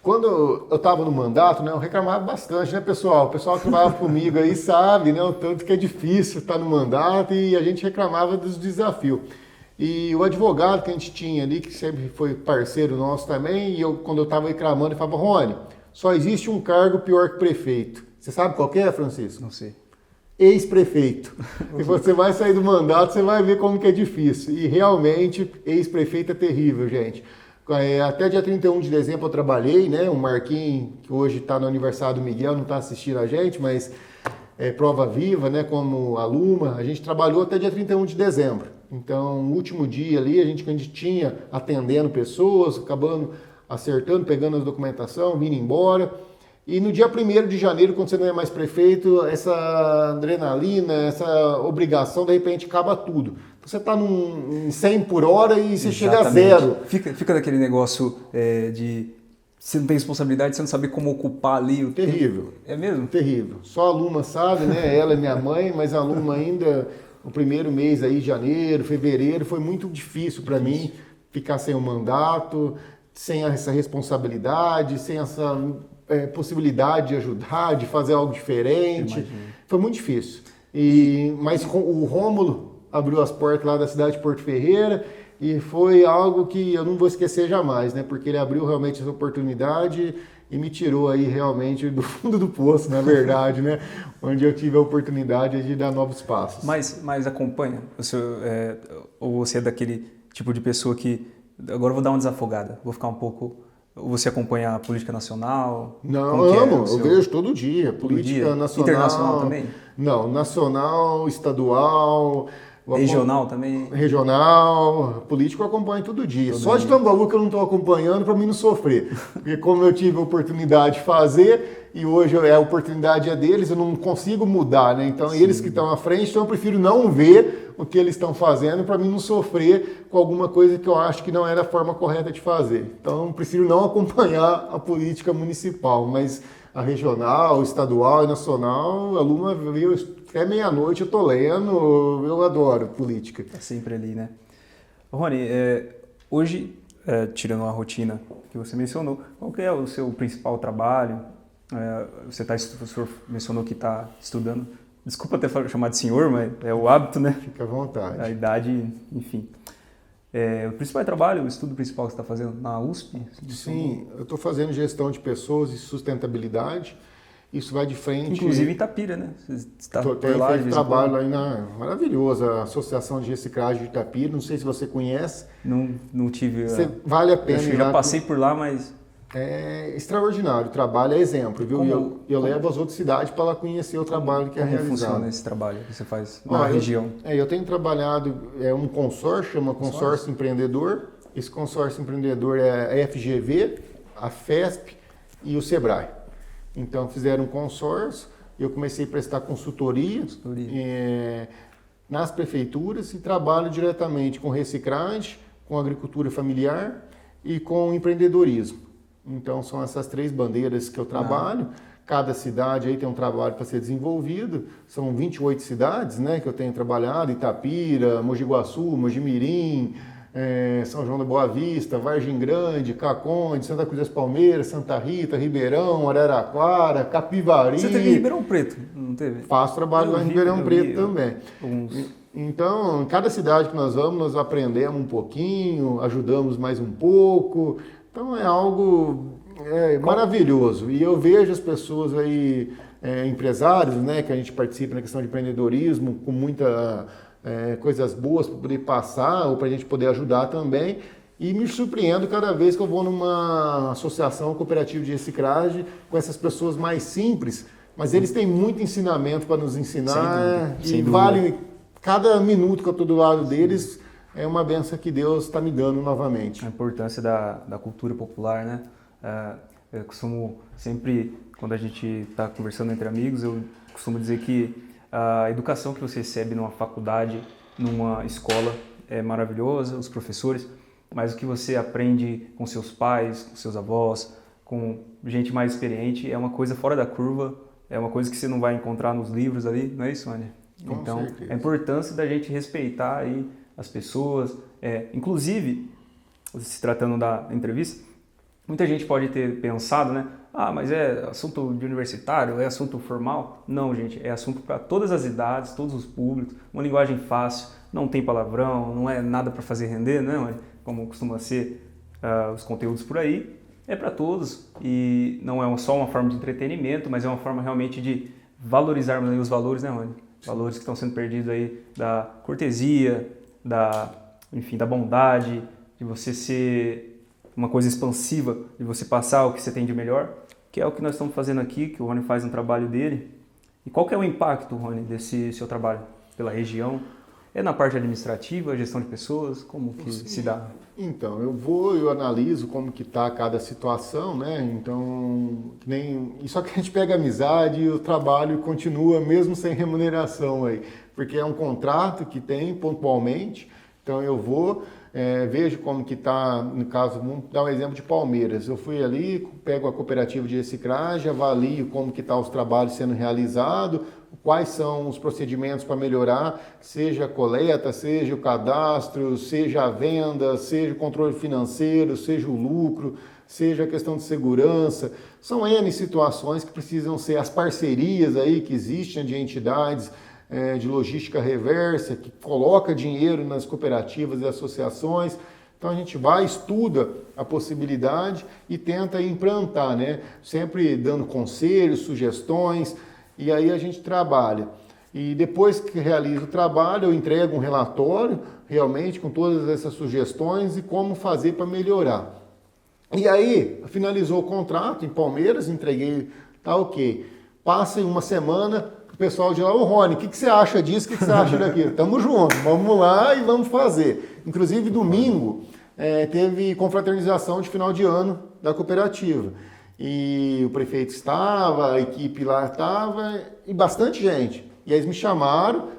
Quando eu estava no mandato, né, eu reclamava bastante, né, pessoal? O pessoal que trabalhava comigo aí sabe, né, o tanto que é difícil estar no mandato e a gente reclamava dos desafios. E o advogado que a gente tinha ali, que sempre foi parceiro nosso também, e quando eu estava reclamando, ele falava, Rony, só existe um cargo pior que prefeito. Você sabe qual que é, Francisco? Não sei. Ex-prefeito. Se você vai sair do mandato, você vai ver como que é difícil. E realmente, ex-prefeito é terrível, gente. Até dia 31 de dezembro eu trabalhei, né? O Marquinhos, que hoje está no aniversário do Miguel, não está assistindo a gente, mas é prova viva, né? Como aluna, a gente trabalhou até dia 31 de dezembro. Então, no último dia ali, a gente tinha atendendo pessoas, acabando acertando, pegando a documentação, vindo embora. E no dia 1º de janeiro, quando você não é mais prefeito, essa adrenalina, essa obrigação, de repente acaba tudo. Você está em 100 por hora e você chega a zero. Fica daquele negócio de você não tem responsabilidade, você não sabe como ocupar ali o Terrível. tempo. É mesmo? Terrível. Só a Luma sabe, né? Ela é minha mãe, mas a Luma ainda, o primeiro mês aí, janeiro, fevereiro, foi muito difícil para mim ficar sem o mandato, sem essa responsabilidade, sem essa possibilidade de ajudar, de fazer algo diferente. Foi muito difícil. Mas o Rômulo abriu as portas lá da cidade de Porto Ferreira e foi algo que eu não vou esquecer jamais, né? Porque ele abriu realmente essa oportunidade e me tirou aí realmente do fundo do poço, na verdade, né? Onde eu tive a oportunidade de dar novos passos. Mas acompanha? Ou você é daquele tipo de pessoa que agora eu vou dar uma desafogada, vou ficar um pouco... Você acompanha a política nacional? Não, amo, eu vejo todo dia. Política nacional. Internacional também? Não, nacional, estadual. Regional também? Regional, político eu acompanho todo dia. Só de Tambaú que eu não estou acompanhando para mim não sofrer. Porque como eu tive a oportunidade de fazer e hoje a oportunidade é deles, eu não consigo mudar, né? Então eles que estão à frente, então eu prefiro não ver o que eles estão fazendo para mim não sofrer com alguma coisa que eu acho que não era a forma correta de fazer. Então eu prefiro não acompanhar a política municipal, mas a regional, estadual e nacional, a Luma veio até meia-noite, eu tô lendo, eu adoro política. Tá sempre ali, né? Rony, hoje, tirando a rotina que você mencionou, qual que é o seu principal trabalho? O senhor mencionou que está estudando. Desculpa até chamar de senhor, mas é o hábito, né? Fica à vontade. A idade, enfim. O principal trabalho, o estudo principal que você está fazendo na USP? Sim, eu estou fazendo gestão de pessoas e sustentabilidade. Isso vai de frente... Inclusive em Itapira, né? Você está por lá, feito trabalho aí maravilhoso, a Associação de Reciclagem de Itapira. Não sei se você conhece. Não tive... Vale a pena. Eu já passei por lá, mas... É extraordinário, o trabalho é exemplo, viu? Eu levo as outras cidades para ela conhecer o trabalho que é realizado. Como funciona esse trabalho que você faz na região? Eu tenho trabalhado, um consórcio, chama Consórcio Empreendedor. Esse consórcio empreendedor é a FGV, a FESP e o SEBRAE. Então fizeram um consórcio, eu comecei a prestar consultoria. Nas prefeituras e trabalho diretamente com reciclagem, com agricultura familiar e com empreendedorismo. Então são essas 3 bandeiras que eu trabalho. Cada cidade aí tem um trabalho para ser desenvolvido. São 28 cidades, né, que eu tenho trabalhado: Itapira, Mogi Guaçu, Mogi Mirim, São João da Boa Vista, Vargem Grande, Caconde, Santa Cruz das Palmeiras, Santa Rita, Ribeirão, Araraquara, Capivari. Você teve em Ribeirão Preto, não teve? Faço trabalho lá em Ribeirão Preto também. Então, em cada cidade que nós vamos, nós aprendemos um pouquinho, ajudamos mais um pouco. Então é algo maravilhoso. E eu vejo as pessoas aí, empresários, né, que a gente participa na questão de empreendedorismo, com muita coisas boas para poder passar ou para a gente poder ajudar também. E me surpreendo cada vez que eu vou numa associação cooperativa de reciclagem com essas pessoas mais simples, mas eles têm muito ensinamento para nos ensinar. Sem dúvida. Vale cada minuto que eu estou do lado deles, é uma benção que Deus está me dando novamente. A importância da cultura popular, né? Eu costumo sempre, quando a gente está conversando entre amigos, eu costumo dizer que a educação que você recebe numa faculdade, numa escola, é maravilhosa, os professores, mas o que você aprende com seus pais, com seus avós, com gente mais experiente, é uma coisa fora da curva, é uma coisa que você não vai encontrar nos livros ali, não é isso, Sônia? Então, a importância da gente respeitar aí as pessoas, inclusive, se tratando da entrevista, muita gente pode ter pensado, né? Ah, mas é assunto de universitário, é assunto formal? Não, gente, é assunto para todas as idades, todos os públicos, uma linguagem fácil, não tem palavrão, não é nada para fazer render, né? Como costuma ser os conteúdos por aí. É para todos e não é só uma forma de entretenimento, mas é uma forma realmente de valorizarmos aí os valores, né, Rony? Valores que estão sendo perdidos aí da cortesia, enfim, da bondade, de você ser uma coisa expansiva, de você passar o que você tem de melhor, que é o que nós estamos fazendo aqui, que o Rony faz no trabalho dele. E qual que é o impacto, Rony, desse seu trabalho pela região? É na parte administrativa, gestão de pessoas, como que se dá? Então, eu analiso como que está cada situação, né? Então, só que a gente pega amizade e o trabalho continua mesmo sem remuneração aí, porque é um contrato que tem pontualmente, então eu vou, vejo como que está, no caso, vamos dar um exemplo de Palmeiras, eu fui ali, pego a cooperativa de reciclagem, avalio como que está os trabalhos sendo realizados, quais são os procedimentos para melhorar, seja a coleta, seja o cadastro, seja a venda, seja o controle financeiro, seja o lucro, seja a questão de segurança. São N situações que precisam ser as parcerias aí que existem de entidades de logística reversa, que coloca dinheiro nas cooperativas e associações. Então a gente vai, estuda a possibilidade e tenta implantar, né? Sempre dando conselhos, sugestões, e aí a gente trabalha. E depois que realiza o trabalho, eu entrego um relatório, realmente, com todas essas sugestões e como fazer para melhorar. E aí, finalizou o contrato em Palmeiras, entreguei, tá ok. Passa uma semana, o pessoal de lá, ô Rony, o que você acha disso, o que você acha daquilo? Tamo junto, vamos lá e vamos fazer. Inclusive, domingo, teve confraternização de final de ano da cooperativa. E o prefeito estava, a equipe lá estava, e bastante gente. E eles me chamaram,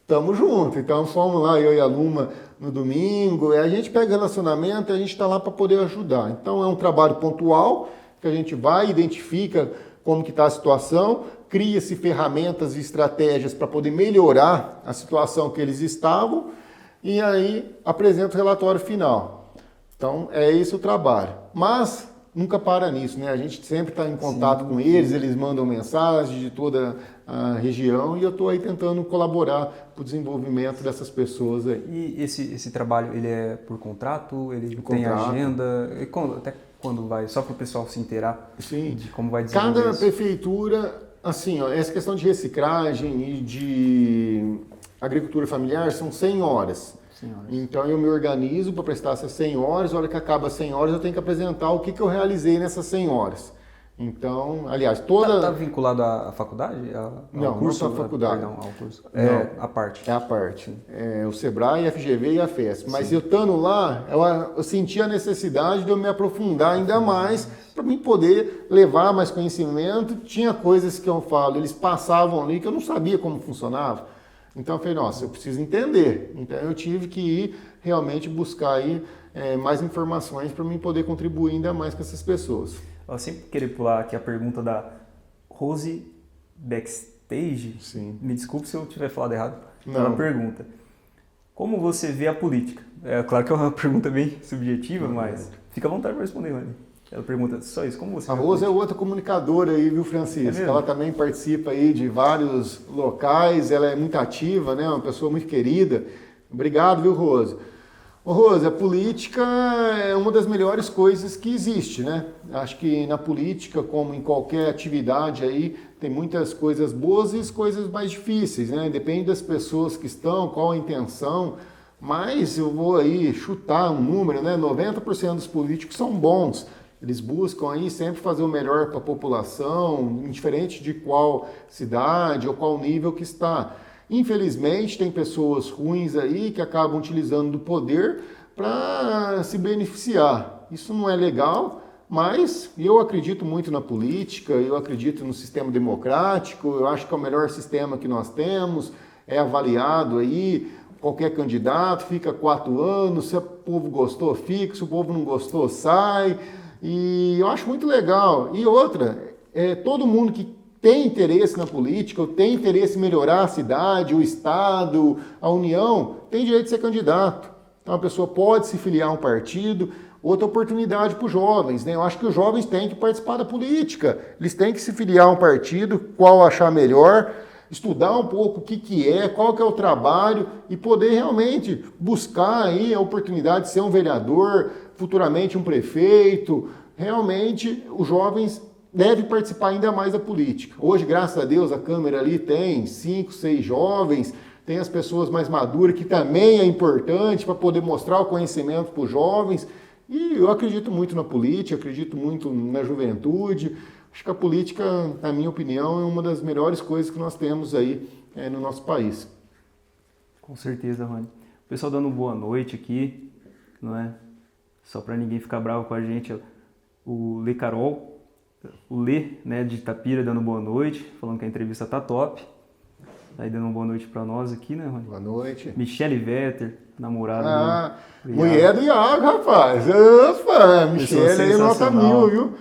estamos juntos. Então fomos lá, eu e a Luma, no domingo. E a gente pega relacionamento e a gente está lá para poder ajudar. Então é um trabalho pontual, que a gente vai, identifica como que está a situação, cria-se ferramentas e estratégias para poder melhorar a situação que eles estavam, e aí apresenta o relatório final. Então é esse o trabalho. Mas nunca para nisso, né? A gente sempre está em contato com eles, eles mandam mensagens de toda a região e eu estou aí tentando colaborar para o desenvolvimento dessas pessoas aí. E esse trabalho, ele é por contrato? Ele tem agenda? E até quando vai? Só para o pessoal se inteirar de como vai desenvolver Cada isso. prefeitura, assim, essa questão de reciclagem e de agricultura familiar são 100 horas. Então eu me organizo para prestar essas 100 horas, a hora que acaba as 100 horas eu tenho que apresentar o que eu realizei nessas 100 horas. Então, aliás, toda... Está vinculado à faculdade? Não, curso, não à faculdade. Perdão, ao curso. Não, a parte. É a parte. O Sebrae, a FGV e a FESP. Mas eu estando lá, eu senti a necessidade de eu me aprofundar ainda mais para mim poder levar mais conhecimento. Tinha coisas que eu falo, eles passavam ali que eu não sabia como funcionava. Então eu falei, nossa, eu preciso entender. Então eu tive que ir realmente buscar aí, mais informações para mim poder contribuir ainda mais com essas pessoas. Eu sempre queria pular aqui a pergunta da Rose Backstage. Sim. Me desculpe se eu tiver falado errado. Não. É uma pergunta. Como você vê a política? Claro que é uma pergunta bem subjetiva, mas fica à vontade para responder, Rony. Ela pergunta só isso, como você A vê Rose é outra comunicadora aí, viu, Francisco? Ela também participa aí de vários locais, ela é muito ativa, né? Uma pessoa muito querida. Obrigado, viu, Rose? Ô, Rose, a política é uma das melhores coisas que existe, né? Acho que na política, como em qualquer atividade aí, tem muitas coisas boas e coisas mais difíceis, né? Depende das pessoas que estão, qual a intenção, mas eu vou aí chutar um número, né? 90% dos políticos são bons. Eles buscam aí sempre fazer o melhor para a população, indiferente de qual cidade ou qual nível que está. Infelizmente, tem pessoas ruins aí que acabam utilizando do poder para se beneficiar. Isso não é legal, mas eu acredito muito na política, eu acredito no sistema democrático, eu acho que é o melhor sistema que nós temos, é avaliado aí, qualquer candidato fica 4 anos, se o povo gostou, fica, se o povo não gostou, sai, e eu acho muito legal. E outra, todo mundo que tem interesse na política, ou tem interesse em melhorar a cidade, o estado, a União, tem direito de ser candidato. Então a pessoa pode se filiar a um partido. Outra oportunidade para os jovens, né? Eu acho que os jovens têm que participar da política, eles têm que se filiar a um partido, qual achar melhor, estudar um pouco o que é, qual que é o trabalho e poder realmente buscar aí a oportunidade de ser um vereador, futuramente um prefeito. Realmente os jovens devem participar ainda mais da política. Hoje, graças a Deus, a Câmara ali tem 5, 6 jovens, tem as pessoas mais maduras, que também é importante para poder mostrar o conhecimento para os jovens. E eu acredito muito na política, acredito muito na juventude. Acho que a política, na minha opinião, é uma das melhores coisas que nós temos aí no nosso país. Com certeza, Rony. O pessoal dando boa noite aqui, não é? Só para ninguém ficar bravo com a gente, o Lê Carol, o Lê, né, de Itapira, dando boa noite, falando que a entrevista tá top. Tá aí dando uma boa noite para nós aqui, né, Rony? Boa noite. Michele Vetter, namorada do mulher do Iago, rapaz. Opa, Michele é nota 1000, viu?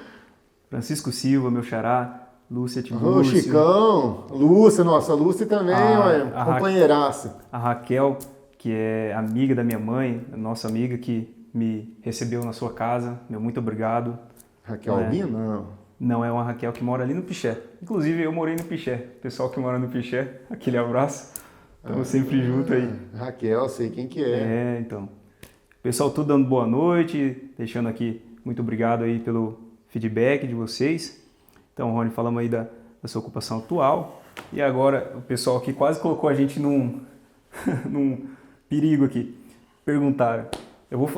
Francisco Silva, meu xará, Lúcia Tiburcio. Ô, Chicão, Lúcia, nossa, Lúcia também, companheiraça. A Raquel, que é amiga da minha mãe, nossa amiga que me recebeu na sua casa, meu muito obrigado. Raquel Albino? Não. Não, é uma Raquel que mora ali no Pixé. Inclusive, eu morei no Pixé. Pessoal que mora no Pixé, aquele abraço. Estamos sempre juntos aí. Raquel, sei quem que é. Então. Pessoal, tudo dando boa noite, deixando aqui muito obrigado aí pelo feedback de vocês. Então, Rony, falamos aí da sua ocupação atual. E agora, o pessoal aqui quase colocou a gente num perigo aqui. Perguntaram.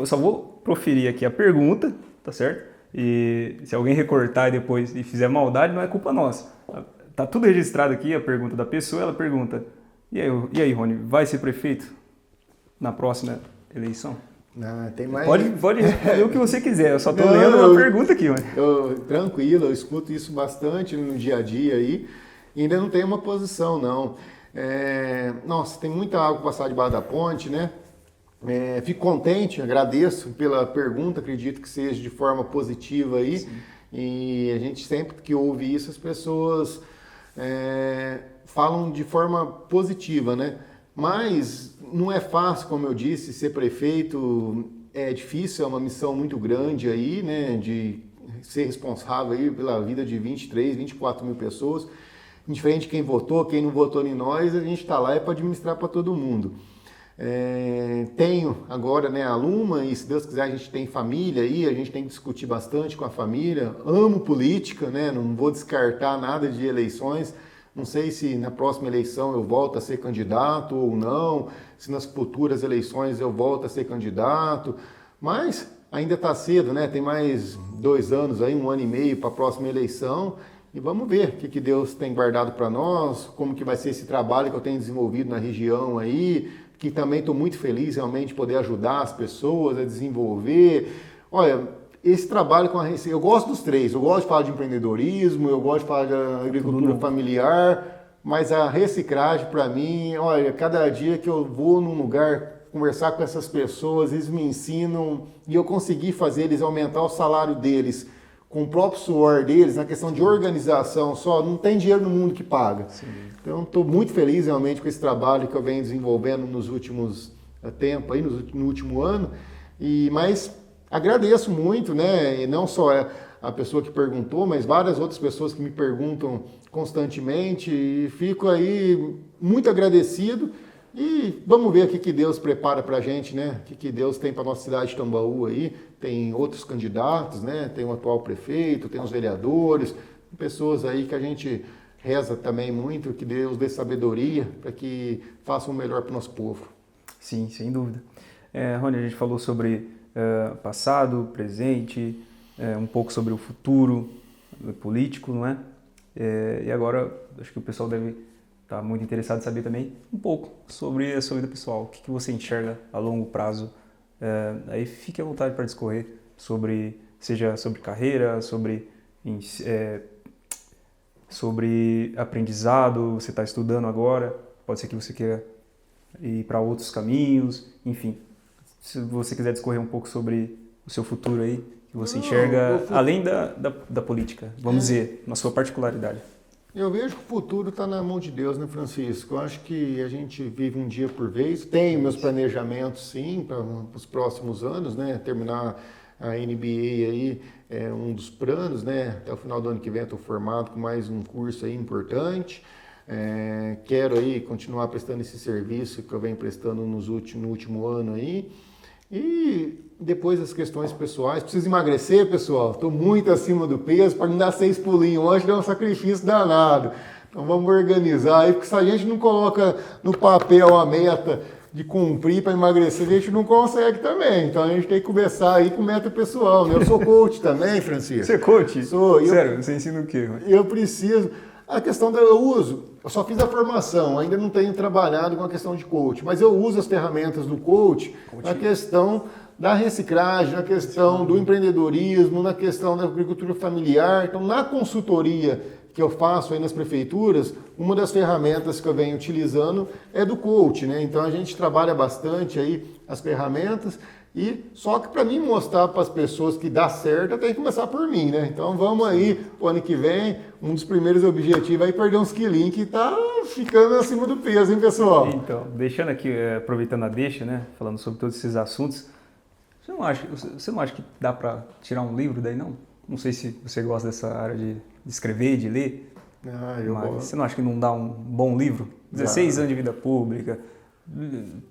Só vou proferir aqui a pergunta, tá certo? E se alguém recortar e depois fizer maldade, não é culpa nossa. Tá tudo registrado aqui, a pergunta da pessoa. Ela pergunta, e aí, Rony, vai ser prefeito na próxima eleição? Tem mais... Pode responder o que você quiser, eu só tô lendo uma pergunta aqui. Tranquilo, eu escuto isso bastante no dia a dia aí, e ainda não tenho uma posição, não. Nossa, tem muita água passar debaixo da ponte, né? Fico contente, agradeço pela pergunta, acredito que seja de forma positiva aí. Sim. E a gente sempre que ouve isso, as pessoas falam de forma positiva, né? Mas não é fácil, como eu disse, ser prefeito é difícil, é uma missão muito grande aí, né? De ser responsável aí pela vida de 23, 24 mil pessoas. Indiferente de quem votou, quem não votou em nós, a gente está lá para administrar para todo mundo. Tenho agora, né, a Luma, e se Deus quiser a gente tem família aí, a gente tem que discutir bastante com a família. Amo política, né, não vou descartar nada de eleições. Não sei se na próxima eleição eu volto a ser candidato ou não, se nas futuras eleições eu volto a ser candidato, mas ainda está cedo, né? Tem mais 2 anos aí, 1 ano e meio para a próxima eleição. E vamos ver o que Deus tem guardado para nós, como que vai ser esse trabalho que eu tenho desenvolvido na região aí, que também estou muito feliz realmente de poder ajudar as pessoas a desenvolver. Olha, esse trabalho com a Receita, eu gosto dos 3, eu gosto de falar de empreendedorismo, eu gosto de falar da agricultura familiar, mas a reciclagem para mim, olha, cada dia que eu vou num lugar conversar com essas pessoas, eles me ensinam e eu consegui fazer eles aumentar o salário deles com o próprio suor deles, na questão de organização só, não tem dinheiro no mundo que paga. Sim. Então, estou muito feliz realmente com esse trabalho que eu venho desenvolvendo nos últimos tempos, aí, no último ano, mas agradeço muito, né? E não só a pessoa que perguntou, mas várias outras pessoas que me perguntam constantemente, e fico aí muito agradecido. E vamos ver o que Deus prepara para a gente, né? O que Deus tem para a nossa cidade de Tambaú aí. Tem outros candidatos, né? Tem o atual prefeito, tem os vereadores, pessoas aí que a gente reza também muito, que Deus dê sabedoria para que façam o melhor para o nosso povo. Sim, sem dúvida. Rony, a gente falou sobre passado, presente, um pouco sobre o futuro político, não é? E agora, acho que o pessoal deve está muito interessado em saber também um pouco sobre a sua vida pessoal, o que você enxerga a longo prazo. Aí fique à vontade para discorrer seja sobre carreira, sobre aprendizado, você está estudando agora, pode ser que você queira ir para outros caminhos, enfim. Se você quiser discorrer um pouco sobre o seu futuro aí, que você enxerga além da política, vamos dizer, na sua particularidade. Eu vejo que o futuro está na mão de Deus, né, Francisco? Eu acho que a gente vive um dia por vez. Tenho meus planejamentos, sim, para os próximos anos, né? Terminar a NBA aí é um dos planos, né? Até o final do ano que vem eu estou formado com mais um curso aí importante. Quero aí continuar prestando esse serviço que eu venho prestando no último ano aí. E depois as questões pessoais, preciso emagrecer, pessoal, estou muito acima do peso, para não dar 6 pulinhos hoje dá um sacrifício danado. Então vamos organizar aí, porque se a gente não coloca no papel a meta de cumprir para emagrecer, a gente não consegue também. Então a gente tem que começar aí com meta pessoal, né? Eu sou coach também, Francisco. Você é coach? Sou. Sério, você ensina o quê? Eu preciso... A questão eu só fiz a formação, ainda não tenho trabalhado com a questão de coach, mas eu uso as ferramentas do coach na questão da reciclagem, na questão do empreendedorismo, na questão da agricultura familiar. Então, na consultoria que eu faço aí nas prefeituras, uma das ferramentas que eu venho utilizando é do coach, né? Então, a gente trabalha bastante aí as ferramentas. E só que para mim mostrar para as pessoas que dá certo, eu tenho que começar por mim, né? Então vamos aí, o ano que vem, um dos primeiros objetivos é perder uns quilinhos que tá ficando acima do peso, hein, pessoal? Então, deixando aqui, aproveitando a deixa, né? Falando sobre todos esses assuntos, você não acha que dá para tirar um livro daí, não? Não sei se você gosta dessa área de escrever, de ler, mas você não acha que não dá um bom livro? 16 anos de vida pública,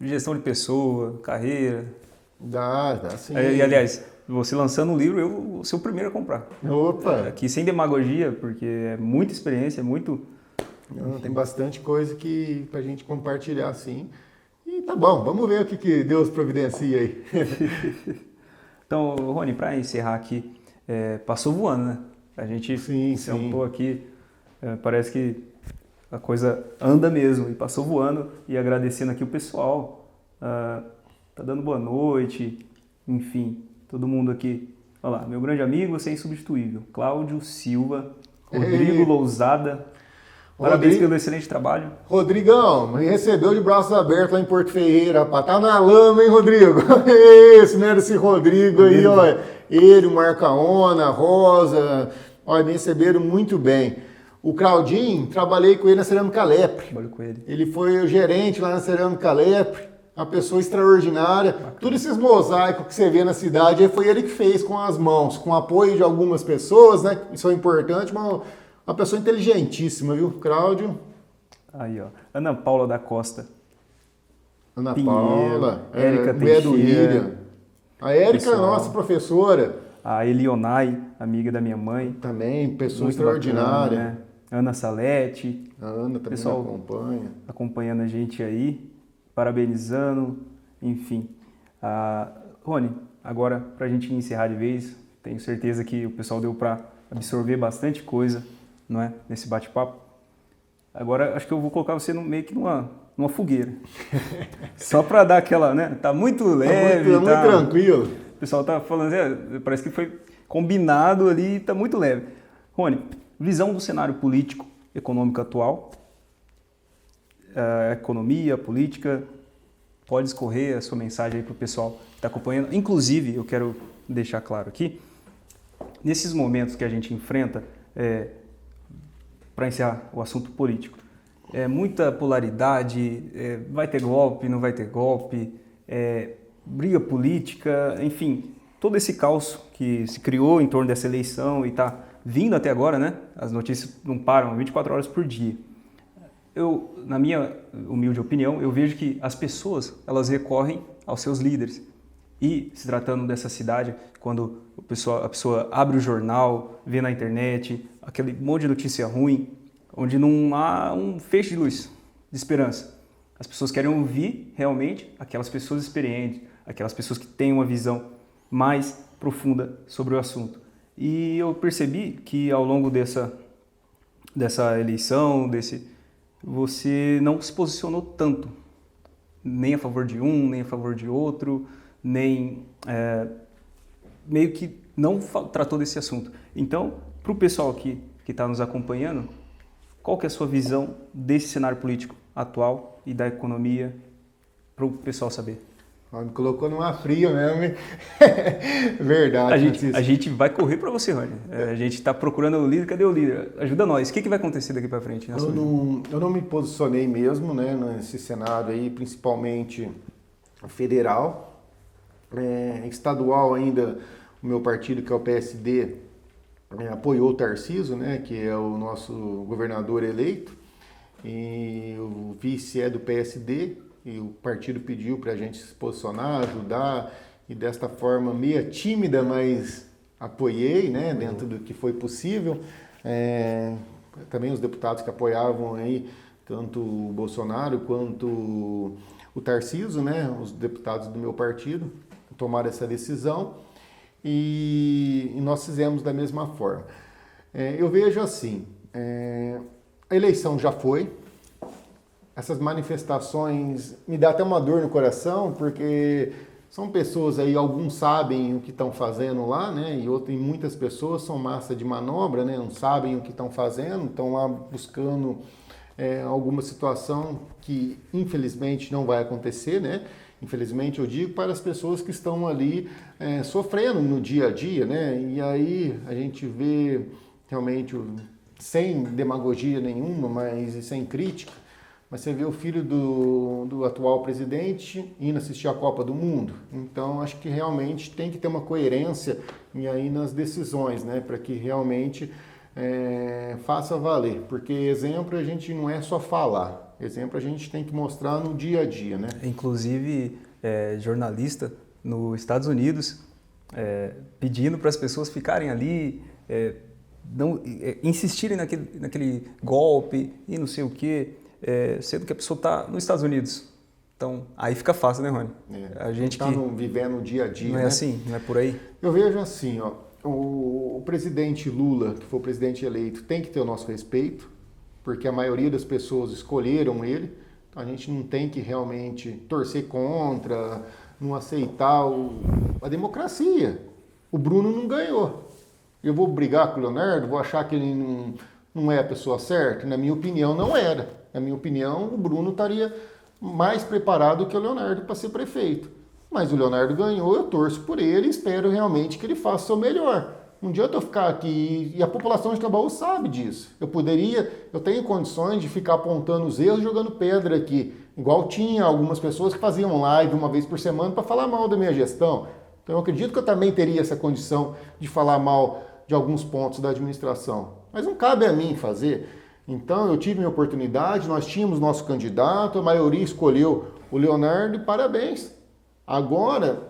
gestão de pessoa, carreira... Dá sim. E, aliás, você lançando um livro, eu vou ser o primeiro a comprar. Opa! Aqui sem demagogia, porque é muita experiência, tem bastante coisa que pra gente compartilhar, sim. E tá bom, vamos ver o que Deus providencia aí. Então, Rony, para encerrar aqui, passou voando, né? A gente sentou aqui, parece que a coisa anda mesmo, e passou voando, e agradecendo aqui o pessoal. Tá dando boa noite, enfim, todo mundo aqui. Olha lá, meu grande amigo, você é insubstituível. Cláudio Silva, Rodrigo Lousada, parabéns pelo excelente trabalho. Rodrigão, me recebeu de braços abertos lá em Porto Ferreira, rapaz, tá na lama, hein, Rodrigo? Esse, né, esse Rodrigo aí, olha, ele, o Marcaona, a Rosa, olha, me receberam muito bem. O Claudinho, trabalhei com ele na Cerâmica Lepre. Trabalhei com ele. Ele foi o gerente lá na Cerâmica Lepre. Uma pessoa extraordinária. Todos esses mosaicos que você vê na cidade, foi ele que fez com as mãos, com o apoio de algumas pessoas, né? Isso é importante, mas uma pessoa inteligentíssima, viu, Cláudio? Aí, ó. Ana Paula da Costa. Ana Pinheiro, Paula. Érica do Teixeira. William. A Érica é nossa professora. A Elionai, amiga da minha mãe. Também, pessoa Muito extraordinária. Bacana, né? Ana Salete. A Ana também pessoal acompanha. Acompanhando a gente aí. Parabenizando, enfim. Rony, agora para a gente encerrar de vez, tenho certeza que o pessoal deu para absorver bastante coisa, não é, nesse bate-papo. Agora acho que eu vou colocar você meio que numa fogueira, só para dar aquela, né? Tá muito leve, muito tranquilo. O pessoal tá falando, parece que foi combinado ali, tá muito leve. Rony, visão do cenário político, econômico atual. A economia, a política, pode escorrer a sua mensagem aí para o pessoal que está acompanhando. Inclusive, eu quero deixar claro aqui, nesses momentos que a gente enfrenta, para encerrar o assunto político, muita polaridade, vai ter golpe, não vai ter golpe, briga política, enfim, todo esse caos que se criou em torno dessa eleição e está vindo até agora, né? As notícias não param 24 horas por dia. Na minha humilde opinião, eu vejo que as pessoas, elas recorrem aos seus líderes. E, se tratando dessa cidade, quando a pessoa abre o jornal, vê na internet, aquele monte de notícia ruim, onde não há um feixe de luz, de esperança. As pessoas querem ouvir, realmente, aquelas pessoas experientes, aquelas pessoas que têm uma visão mais profunda sobre o assunto. E eu percebi que, ao longo dessa eleição, você não se posicionou tanto, nem a favor de um, nem a favor de outro, nem meio que não tratou desse assunto. Então, para o pessoal aqui que está nos acompanhando, qual que é a sua visão desse cenário político atual e da economia, para o pessoal saber? Me colocou numa fria mesmo, hein? Verdade, a gente vai correr para você, Rony. A gente está procurando o líder, cadê o líder? Ajuda nós. O que vai acontecer daqui para frente? Eu não me posicionei mesmo, né, nesse cenário aí, principalmente federal. Estadual ainda, o meu partido, que é o PSD, apoiou o Tarcísio, né, que é o nosso governador eleito, e o vice é do PSD. E o partido pediu para a gente se posicionar, ajudar, e desta forma meia tímida, mas apoiei, né, dentro do que foi possível. Também os deputados que apoiavam aí, tanto o Bolsonaro quanto o Tarcísio, né, os deputados do meu partido, tomaram essa decisão e nós fizemos da mesma forma. Eu vejo assim, a eleição já foi. Essas manifestações me dá até uma dor no coração, porque são pessoas aí, alguns sabem o que estão fazendo lá, né? E muitas pessoas são massa de manobra, né? Não sabem o que estão fazendo, estão lá buscando alguma situação que infelizmente não vai acontecer, né? Infelizmente eu digo para as pessoas que estão ali sofrendo no dia a dia, né? E aí a gente vê realmente, sem demagogia nenhuma, mas sem crítica, mas você vê o filho do atual presidente indo assistir a Copa do Mundo. Então, acho que realmente tem que ter uma coerência aí nas decisões, né? Para que realmente faça valer. Porque exemplo a gente não é só falar. Exemplo a gente tem que mostrar no dia a dia, né? Inclusive, jornalista nos Estados Unidos pedindo para as pessoas ficarem ali, não insistirem naquele golpe e não sei o quê. Sendo que a pessoa está nos Estados Unidos. Então, aí fica fácil, né, Rony? A gente está vivendo o dia a dia, não é né? assim? Não é por aí? Eu vejo assim, ó, o presidente Lula, que foi o presidente eleito, tem que ter o nosso respeito, porque a maioria das pessoas escolheram ele. Então, a gente não tem que realmente torcer contra, não aceitar a democracia. O Bruno não ganhou. Eu vou brigar com o Leonardo, vou achar que ele não é a pessoa certa? Na minha opinião, não era. Na minha opinião, o Bruno estaria mais preparado que o Leonardo para ser prefeito. Mas o Leonardo ganhou, eu torço por ele e espero realmente que ele faça o seu melhor. Não adianta eu ficar aqui, e a população de Tambaú sabe disso. Eu tenho condições de ficar apontando os erros, jogando pedra aqui. Igual tinha algumas pessoas que faziam live uma vez por semana para falar mal da minha gestão. Então eu acredito que eu também teria essa condição de falar mal de alguns pontos da administração. Mas não cabe a mim fazer. Então eu tive minha oportunidade, nós tínhamos nosso candidato, a maioria escolheu o Leonardo e parabéns. Agora,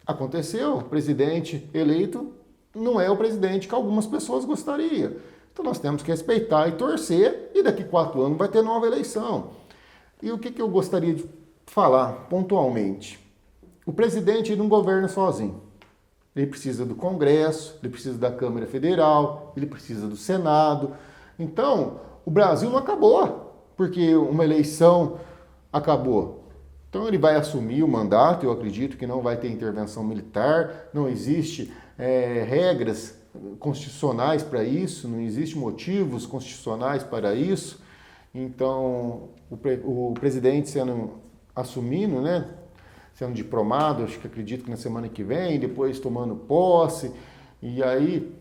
aconteceu, o presidente eleito não é o presidente que algumas pessoas gostariam. Então nós temos que respeitar e torcer, e daqui 4 anos vai ter nova eleição. E o que eu gostaria de falar pontualmente? O presidente não governa sozinho. Ele precisa do Congresso, ele precisa da Câmara Federal, ele precisa do Senado. Então, o Brasil não acabou, porque uma eleição acabou. Então, ele vai assumir o mandato, eu acredito que não vai ter intervenção militar, não existe regras constitucionais para isso, não existem motivos constitucionais para isso. Então, o presidente assumindo, né, sendo diplomado, acho que acredito que na semana que vem, depois tomando posse, e aí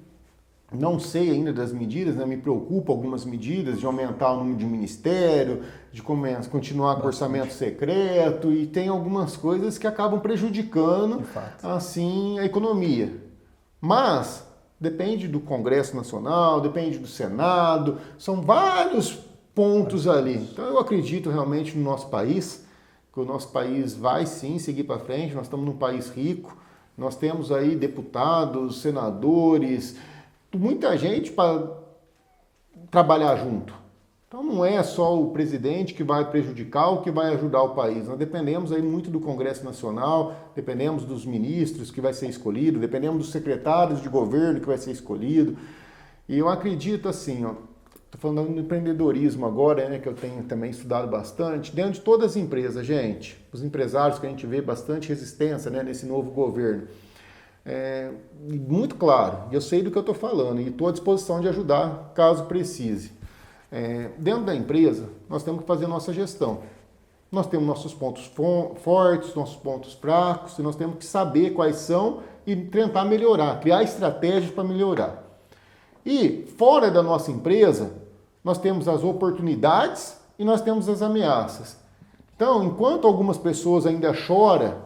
não sei ainda das medidas, né? Me preocupa algumas medidas de aumentar o número de ministério, de continuar com orçamento secreto, e tem algumas coisas que acabam prejudicando assim a economia. Mas depende do Congresso Nacional, depende do Senado, são vários pontos ali. Então eu acredito realmente no nosso país, que o nosso país vai sim seguir para frente, nós estamos num país rico, nós temos aí deputados, senadores, muita gente para trabalhar junto. Então não é só o presidente que vai prejudicar ou que vai ajudar o país. Nós dependemos aí muito do Congresso Nacional, dependemos dos ministros que vai ser escolhido, dependemos dos secretários de governo que vai ser escolhido. E eu acredito assim, ó, Estou falando do empreendedorismo agora, né, que eu tenho também estudado bastante. Dentro de todas as empresas, gente, os empresários que a gente vê bastante resistência, né, nesse novo governo. Muito claro, eu sei do que eu estou falando e estou à disposição de ajudar caso precise. Dentro da empresa, nós temos que fazer a nossa gestão. Nós temos nossos pontos fortes, nossos pontos fracos, e nós temos que saber quais são e tentar melhorar, criar estratégias para melhorar. E fora da nossa empresa, nós temos as oportunidades e nós temos as ameaças. Então, enquanto algumas pessoas ainda choram,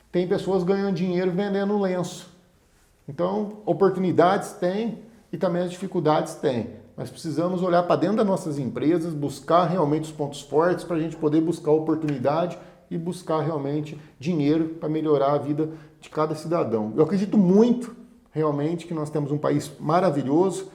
tem pessoas ganhando dinheiro vendendo lenço. Então, oportunidades tem e também as dificuldades tem. Nós precisamos olhar para dentro das nossas empresas, buscar realmente os pontos fortes para a gente poder buscar oportunidade e buscar realmente dinheiro para melhorar a vida de cada cidadão. Eu acredito muito realmente que nós temos um país maravilhoso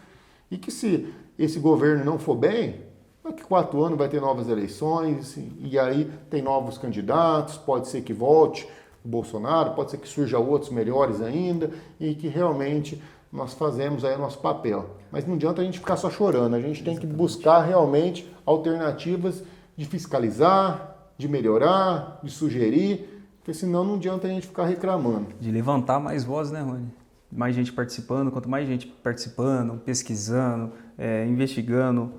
e que se esse governo não for bem, daqui 4 anos vai ter novas eleições e aí tem novos candidatos, pode ser que volte o Bolsonaro, pode ser que surja outros melhores ainda e que realmente nós fazemos aí o nosso papel. Mas não adianta a gente ficar só chorando, a gente tem que buscar realmente alternativas de fiscalizar, de melhorar, de sugerir, porque senão não adianta a gente ficar reclamando. De levantar mais voz, né, Rony? Mais gente participando, quanto mais gente participando, pesquisando, investigando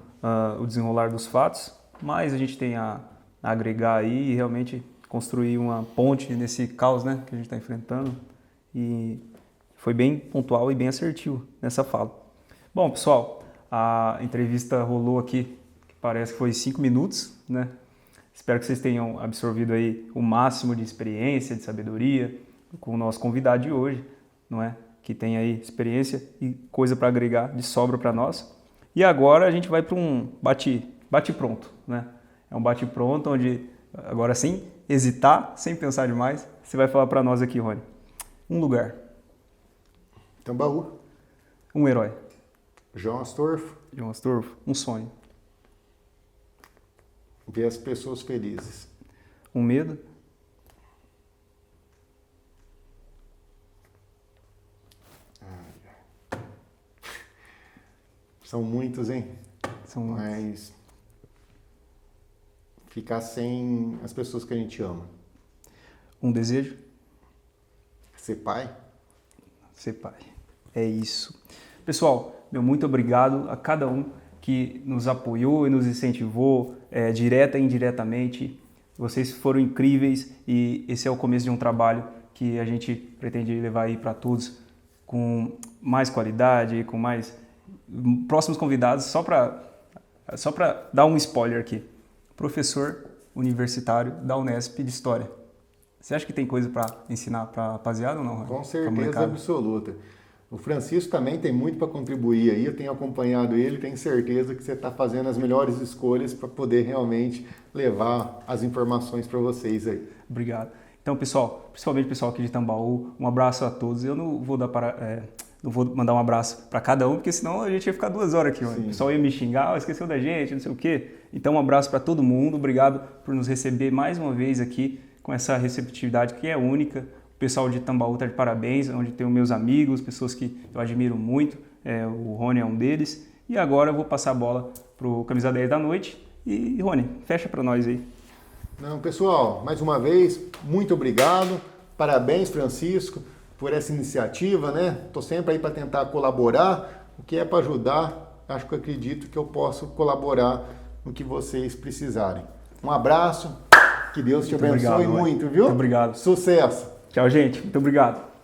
o desenrolar dos fatos, mais a gente tem a agregar aí e realmente construir uma ponte nesse caos, né, que a gente está enfrentando. E foi bem pontual e bem assertivo nessa fala. Bom, pessoal, a entrevista rolou aqui, que parece que foi 5 minutos, né? Espero que vocês tenham absorvido aí o máximo de experiência, de sabedoria com o nosso convidado de hoje, não é? Que tem aí experiência e coisa para agregar de sobra para nós. E agora a gente vai para um bate-pronto, né? É um bate-pronto onde, agora sim, hesitar, sem pensar demais, você vai falar para nós aqui, Rony. Um lugar. Tambaú. Um herói. João Astorfo. João Astorfo. Um sonho. Ver as pessoas felizes. Um medo. São muitos, hein? São muitos. Mas ficar sem as pessoas que a gente ama. Um desejo. Ser pai. Ser pai. É isso. Pessoal, meu muito obrigado a cada um que nos apoiou e nos incentivou, direta e indiretamente. Vocês foram incríveis e esse é o começo de um trabalho que a gente pretende levar aí para todos com mais qualidade, com mais próximos convidados. Só para dar um spoiler aqui. Professor universitário da Unesp de História. Você acha que tem coisa para ensinar para a rapaziada ou não? Com certeza absoluta. O Francisco também tem muito para contribuir aí, eu tenho acompanhado ele, tenho certeza que você está fazendo as melhores escolhas para poder realmente levar as informações para vocês aí. Obrigado. Então, pessoal, principalmente o pessoal aqui de Tambaú, um abraço a todos. Eu não vou não vou mandar um abraço para cada um, porque senão a gente ia ficar 2 horas aqui. O pessoal ia me xingar, esqueceu da gente, não sei o quê. Então, um abraço para todo mundo. Obrigado por nos receber mais uma vez aqui com essa receptividade que é única. O pessoal de Tambaú está de parabéns, onde tenho meus amigos, pessoas que eu admiro muito. O Rony é um deles. E agora eu vou passar a bola para o Camisa 10 da noite. E, Rony, fecha para nós aí. Não, pessoal, mais uma vez, muito obrigado. Parabéns, Francisco, por essa iniciativa, né? Estou sempre aí para tentar colaborar. O que é para ajudar, acho que eu acredito que eu posso colaborar no que vocês precisarem. Um abraço, que Deus te abençoe muito, viu? Muito obrigado. Sucesso! Tchau, gente. Muito obrigado.